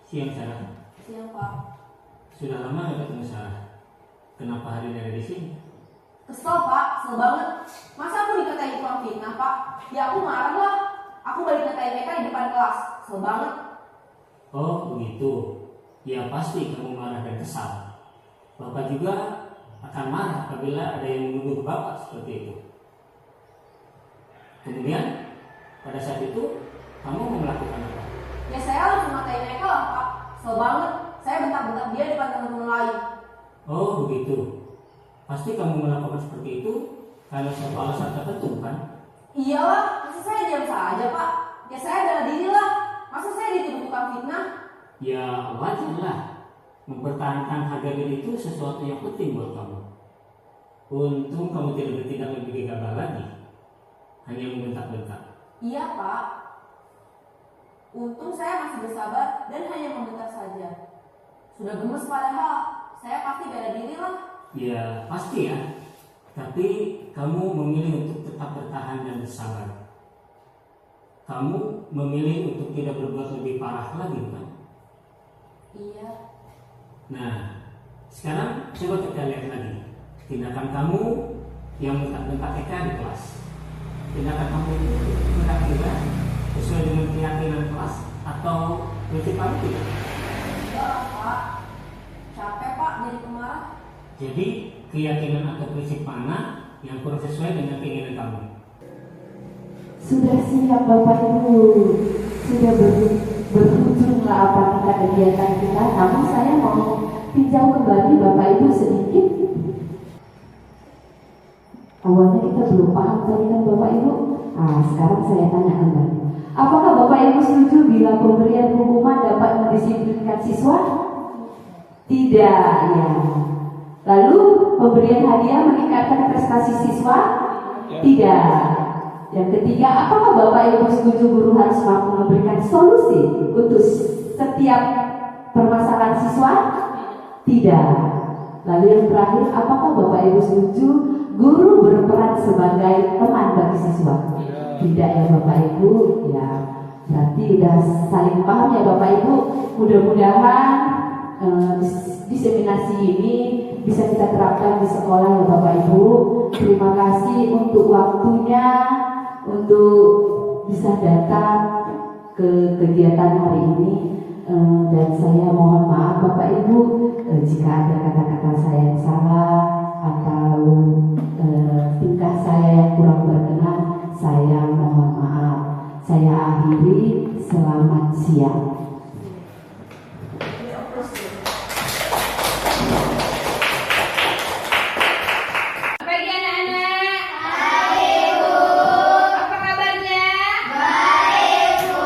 Siang Sarah. Siang Pak. Sudah lama gak ketemu Sarah? Kenapa hari ini ada di sini? Kesel Pak, kesel banget. Masa aku dikatain tukang fitnah Pak? Ya aku marah lah. Aku balik ngatain mereka di depan kelas. Kesel banget. Oh begitu. Ya pasti kamu marah dan kesal. Bapak juga akan marah apabila ada yang menuduh Bapak seperti itu. Kemudian pada saat itu kamu mau melakukan apa? Ya saya langsung ngatain mereka lah Pak. Kesel banget. Saya bentak-bentak dia di depan teman-teman lain. Oh begitu. Pasti kamu melakukan seperti itu karena suatu alasan tertentu kan? Iyalah, masa saya diam saja Pak? Ya saya bela diri lah. Masa saya dituduh tukang fitnah? Ya wajar lah. Mempertahankan harga diri itu sesuatu yang penting buat kamu. Untung kamu tidak bertindak lebih gegabah lagi, hanya membentak-bentak. Iya Pak. Untung saya masih bersabar dan hanya membentak saja. Sudah gemes padahal, saya pasti bela diri lah. Ya pasti ya. Tapi kamu memilih untuk tetap bertahan dan bersabar. Kamu memilih untuk tidak berbuat lebih parah lagi kan? Iya. Nah, sekarang coba kita lihat lagi tindakan kamu yang bentak-bentak Eka di kelas. Tindakan kamu itu kira-kira sesuai dengan keyakinan kelas atau prinsip kamu tidak? Enggak lah Pak. Capek Pak jadi pemarah. Jadi keyakinan atau prinsip mana yang kurang sesuai dengan keinginan kamu? Sudah siap Bapak Ibu, sudah berujunglah apa kita kegiatan kita. Namun saya mau tinjau kembali Bapak Ibu sedikit. Awalnya kita belum paham tadi kan Bapak Ibu. Sekarang saya tanya kembali. Apakah Bapak Ibu setuju bila pemberian hukuman dapat mendisiplinkan siswa? Tidak, ya. Lalu pemberian hadiah meningkatkan prestasi siswa? Tidak. Yang ketiga, apakah Bapak Ibu setuju guru harus mampu memberikan solusi untuk setiap permasalahan siswa? Tidak. Lalu yang terakhir, apakah Bapak Ibu setuju guru berperan sebagai teman bagi siswa? Tidak ya Bapak Ibu. Ya, berarti sudah saling paham ya Bapak Ibu. Mudah-mudahan diseminasi ini bisa kita terapkan di sekolah ya Bapak Ibu. Terima kasih untuk waktunya, untuk bisa datang ke kegiatan hari ini. Dan saya mohon maaf Bapak Ibu jika ada kata-kata saya yang salah atau tingkah saya yang kurang berkenan, saya mohon maaf. Saya akhiri, selamat siang. Pagi anak-anak. Baik, Bu. Apa kabarnya? Baik, Bu.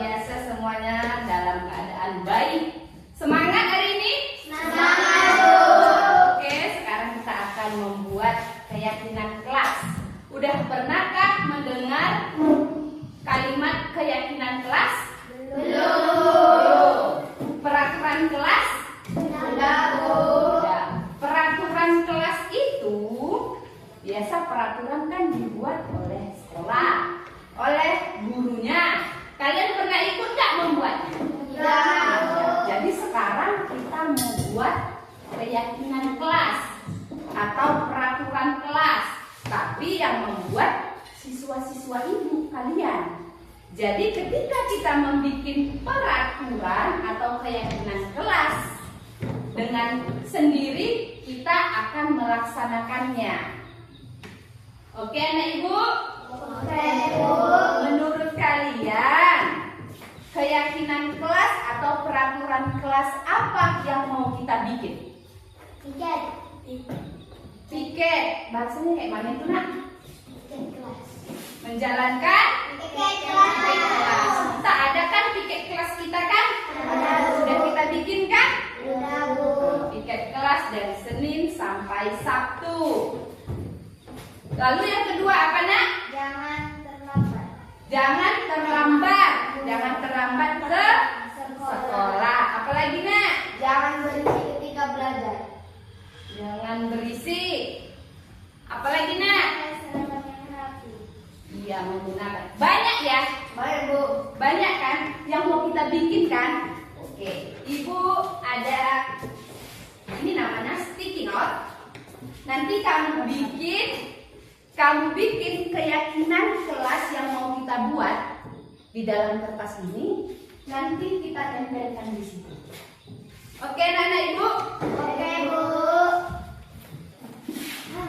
Biasa semuanya dalam keadaan baik. Semangat hari ini? Semangat, Bu. Oke, sekarang kita akan membuat keyakinan kelas. Udah pernahkah mendengar kalimat keyakinan kelas? Belum. Peraturan kelas? Sudah, Bu. Sudah. Peraturan kelas itu biasa peraturan kan dibuat oleh sekolah, oleh gurunya. Kalian pernah ikut nggak membuatnya? Tidak. Jadi sekarang kita membuat keyakinan kelas atau peraturan kelas, tapi yang membuat siswa-siswa ibu kalian. Jadi ketika kita membuat peraturan atau keyakinan kelas dengan sendiri, kita akan melaksanakannya. Oke anak ibu? Oke, Bu. Menurut kalian, keyakinan kelas atau peraturan kelas apa yang mau kita bikin? Piket. Piket. Bahasanya kayak mana itu nak? Piket kelas. Menjalankan? Piket kelas. Kita ada kan piket kelas kita kan? Sudah kita bikin kan? Sudah, Bu. Piket kelas dari Senin sampai Sabtu. Lalu yang kedua apa nak? Jangan terlambat. Jangan terlambat. Jangan terlambat ke sekolah. Apalagi nak? Jangan berisik ketika belajar. Jangan berisik. Apalagi nak? Iya, menggunakan. Banyak ya? Banyak, Bu. Banyak kan? Yang mau kita bikin kan? Oke. Ibu ada ini namanya sticky note. Nanti kamu bikin keyakinan kelas yang mau kita buat di dalam kertas ini. Nanti kita tempelkan di situ. Oke, anak-anak ibu? Oke, Bu.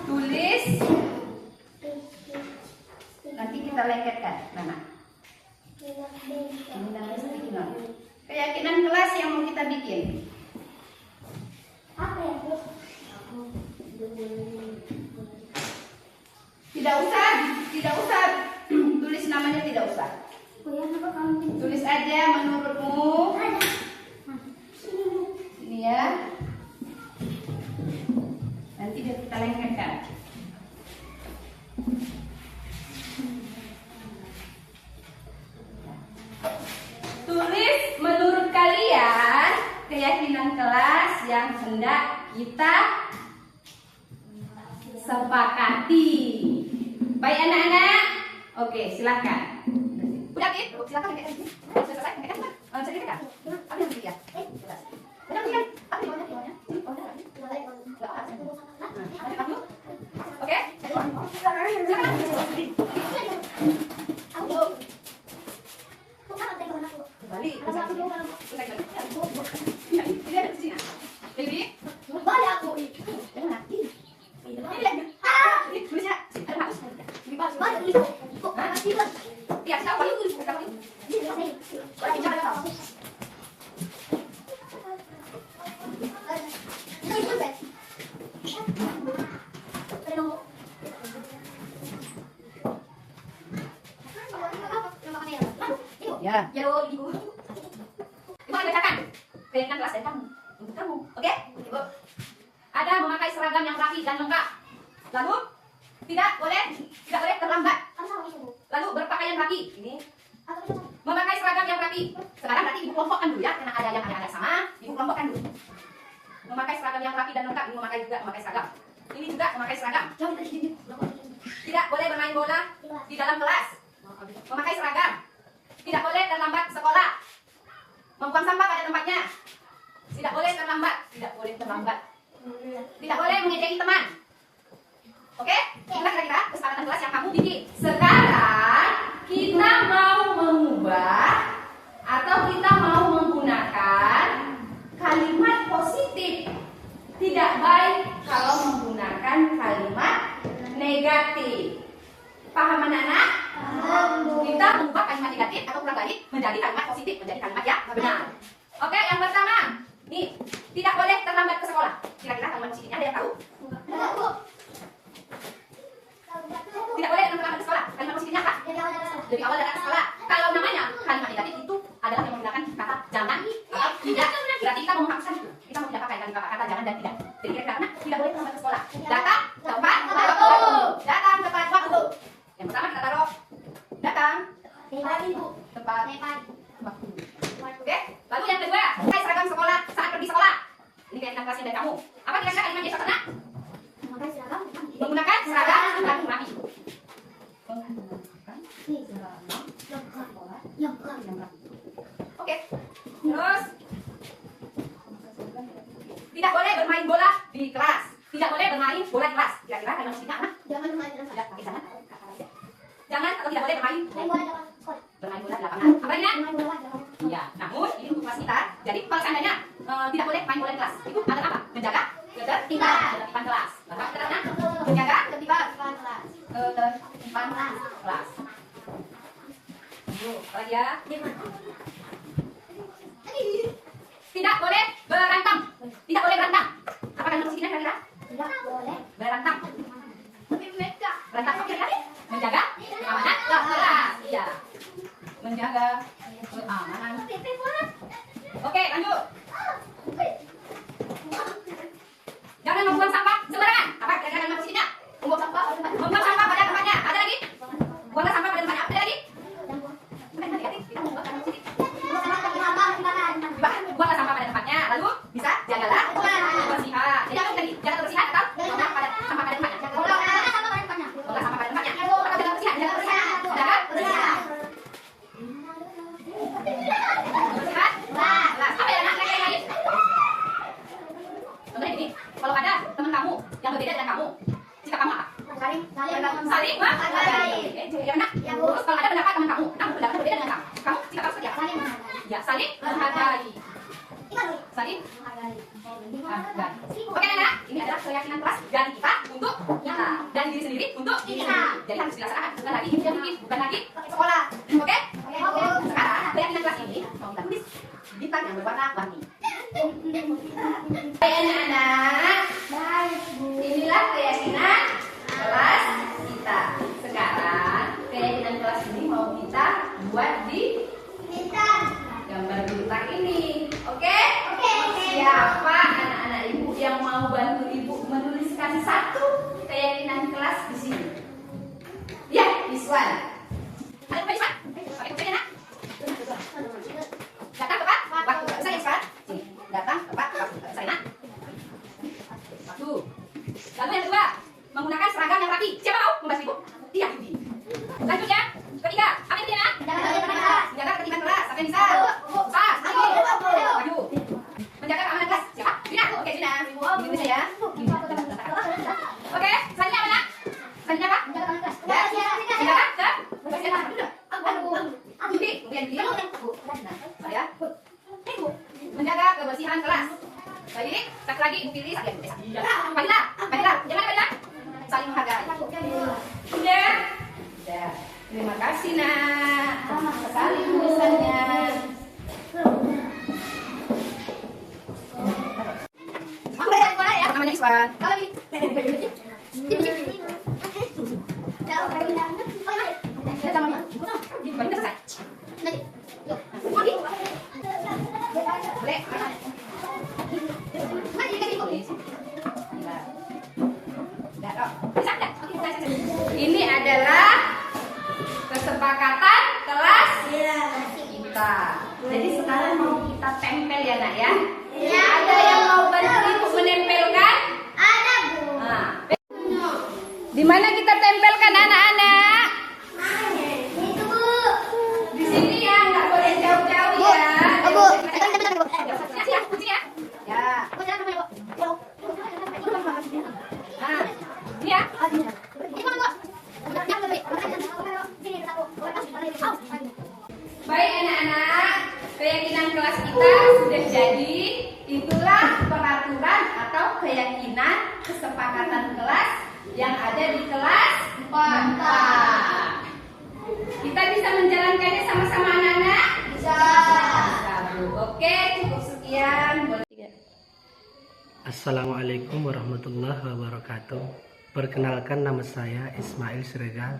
Tulis. Nanti kita lengketkan, Nana. Ini namanya sticky note. Keyakinan kelas yang mau kita bikin. Apa ya, Bu? Tidak usah tulis namanya, tidak usah. Tulis aja menurutmu. Ini ya. Nanti kita lengketkan. Tulis menurut kalian keyakinan kelas yang hendak kita sepakati. Baik anak-anak? Oke, silakan. Udah, Kit? Silakan. Sudah selesai? Bisa dikatakan? Apa yang dilihat? Udah, kan? Apa yang dimana? Oke? Silakan. Balik. Ini ada di sini. Jadi, balik aku. Jangan. Ini. Tulisnya. Ya, siapa yang tulis? Ya. Ya, Ibu. Ibu akan bacakan keyakinan kelas dari kamu untuk kamu, oke? Ibu. Ada memakai seragam yang rapi dan lengkap. Lalu tidak boleh terlambat. Lalu berpakaian rapi. Ini memakai seragam yang rapi. Sekarang nanti ibu kelompokkan dulu ya, karena ada yang agak sama. Ibu kelompokkan dulu. Memakai seragam yang rapi dan lengkap. Ini memakai seragam. Ini juga memakai seragam. Tidak boleh bermain bola di dalam kelas. Memakai seragam. Tidak boleh terlambat sekolah. Membuang sampah pada tempatnya. Tidak boleh terlambat. Tidak boleh terlambat. Tidak boleh mengejeki teman. Oke? Itulah kira-kira kesepakatan kelas yang kamu bikin. Sekarang kita mau mengubah atau kita mau menggunakan kalimat positif. Tidak baik kalau menggunakan kalimat negatif. Paham anak-anak? Kita mengubah kalimat negatif atau kurang baik menjadi kalimat positif, menjadi kalimat yang benar. Oke, yang pertama, nih, tidak boleh terlambat ke sekolah. Kira-kira kalimat positifnya ada yang tahu? Tidak boleh terlambat ke sekolah. Kalimat positifnya apa? Lebih awal datang ke sekolah. Kalau namanya kalimat negatif itu adalah yang menggunakan kata jangan atau tidak. Berarti kita mau menghapuskan itu. Kita mau tidak pakai kata jangan dan tidak. Jadi kira-kira tidak boleh terlambat ke sekolah. Datang tepat waktu. Datang tepat waktu. Yang pertama kita taruh datang tepat waktu. Oke. Lalu yang kedua, pakai seragam sekolah saat pergi sekolah. Ini keyakinan kelasnya dari kamu. Apa kira-kira kalimat yang sana? Menggunakan seragam yang rapi. Oke. Terus tidak boleh bermain bola di kelas. Tidak boleh bermain bola di kelas. Kira-kira kalimat positifnya apa? Jangan bermain bola. Jangan atau tidak boleh bermain bola di lapangan. Apa ini? Iya. Namun ini untuk kelas kita. Jadi kalau seandainya tidak boleh main bola di kelas, itu ada apa? Menjaga ketertiban kelas. Bapak katakan menjaga ketertiban kelas. Lagi ya. Tidak boleh berantem. Tidak boleh berantem. Apa kalimat positifnya kira-kira? Tidak boleh berantem. Berantem apa kira-kira? Menjaga keamanan kelas. Iya. Menjaga keamanan. Oke, lanjut. Jangan membuang sampah sembarangan. Apa kira-kira kalimat positifnya? Membuang sampah pada tempatnya. Ada lagi? Buanglah sampah pada tempatnya. Ada lagi? Buanglah sampah pada tempatnya. Lalu bisa jagalah kebersihan. Jadi apa tadi? Jaga kebersihan atau buanglah sampah pada tempatnya? Buanglah sampah pada tempatnya. Atau jaga kebersihan. Jaga kebersihan. Kelas. Apa ya anak yang lain? Contohnya gini, kalau ada teman kamu yang berbeda dengan kamu, sikap kamu apa? Saling menghargai. Yang mana? Terus kalau ada pendapat teman kamu pendapat berbeda dengan kamu sikap kamu seperti apa? Ya, saling menghargai. Oke, anak, ini adalah keyakinan kelas dari kita untuk kita dan diri sendiri untuk kita. Jadi harus dilaksanakan, bukan lagi bikin, bukan lagi sekolah. Oke? Sekarang keyakinan kelas ini mau kita tulis bintang yang berwarna-warni. Hai anak-anak, inilah keyakinan kelas kita. Sekarang keyakinan kelas ini mau kita buat di gambar bintang ini. Oke? Siapa anak-anak ibu yang mau bantu ibu menuliskan satu keyakinan kelas di sini? Ya, this one. Ada apa Iswan? Pakai kuncinya nak? Datang tepat waktu. Saya sekarang. Sini. Datang tepat waktu. Saya nak. Waktu. Lalu yang kedua, menggunakan seragam yang rapi. Siapa mau membantu ibu? Iya, Yudi. Lanjutnya, ketiga, apa yang dia nak? Menjaga ketertiban kelas. Apa yang bisa? Maju. Menjaga keamanan kelas. Siapa? Dina. Oke, Dina. Ini bisa ya. Oke, selanjutnya apa nak? Selanjutnya apa? Menjaga keamanan kelas. Menjaga kebersihan. Yudi. Kemudian Yudi. Saya. Menjaga kebersihan kelas. Baik, satu lagi Ibu Pilih, satu lagi. Fadila. Jangan Fadila. Saling menghargai. Sudah. Terima kasih nak. Sekali tulisannya. Namanya Iswan. Ini adalah kesepakatan kelas kita. Jadi sekarang mau kita tempel ya nak ya. Ada yang mau bantu ibu menempelkan? Ada bu. Nah, di mana kita tempelkan anak-anak? Itu bu. Di sini ya, nggak boleh jauh-jauh ya. Bu. Siap, kuncinya. ya. Baik anak-anak, keyakinan kelas kita sudah jadi. Itulah peraturan atau keyakinan kesepakatan kelas yang ada di kelas 4. Kita bisa menjalankannya sama-sama anak-anak? Bisa. Oke, cukup sekian. Assalamualaikum warahmatullahi wabarakatuh. Perkenalkan, nama saya Ismail Siregar,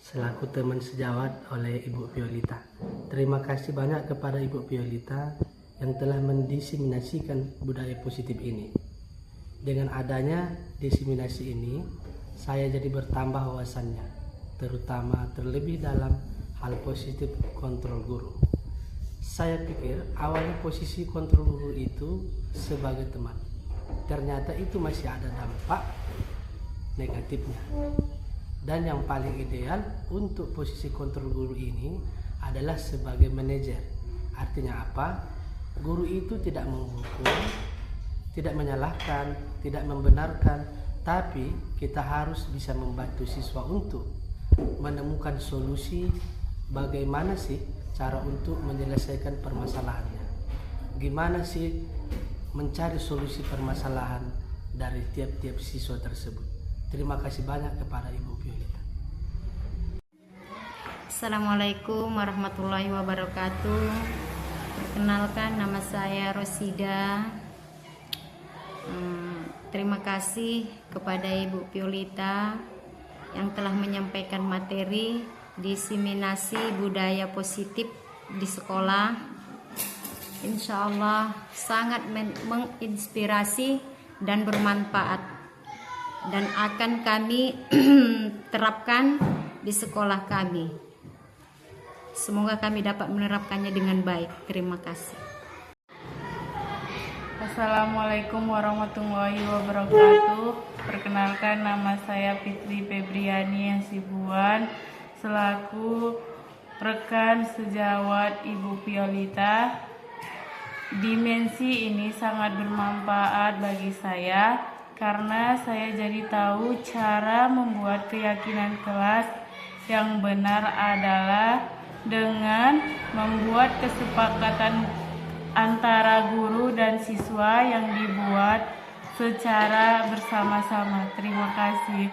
selaku teman sejawat oleh Ibu Violeta. Terima kasih banyak kepada Ibu Violeta yang telah mendiseminasikan budaya positif ini. Dengan adanya diseminasi ini, saya jadi bertambah wawasannya, terutama terlebih dalam hal positif kontrol guru. Saya pikir awalnya posisi kontrol guru itu sebagai teman. Ternyata itu masih ada dampak negatifnya. Dan yang paling ideal untuk posisi kontrol guru ini adalah sebagai manajer. Artinya apa? Guru itu tidak menghukum, tidak menyalahkan, tidak membenarkan, tapi kita harus bisa membantu siswa untuk menemukan solusi bagaimana sih cara untuk menyelesaikan permasalahannya. Gimana sih mencari solusi permasalahan dari tiap-tiap siswa tersebut. Terima kasih banyak kepada Ibu Violeta. Assalamualaikum warahmatullahi wabarakatuh. Perkenalkan, nama saya Rosida. Terima kasih kepada Ibu Violeta yang telah menyampaikan materi diseminasi budaya positif di sekolah. Insya Allah sangat menginspirasi dan bermanfaat, dan akan kami terapkan di sekolah kami. Semoga kami dapat menerapkannya dengan baik. Terima kasih. Assalamualaikum warahmatullahi wabarakatuh. Perkenalkan, nama saya Fitri Febriani Hasibuan, selaku rekan sejawat Ibu Violeta. Dimensi ini sangat bermanfaat bagi saya karena saya jadi tahu cara membuat keyakinan kelas yang benar adalah dengan membuat kesepakatan antara guru dan siswa yang dibuat secara bersama-sama. Terima kasih.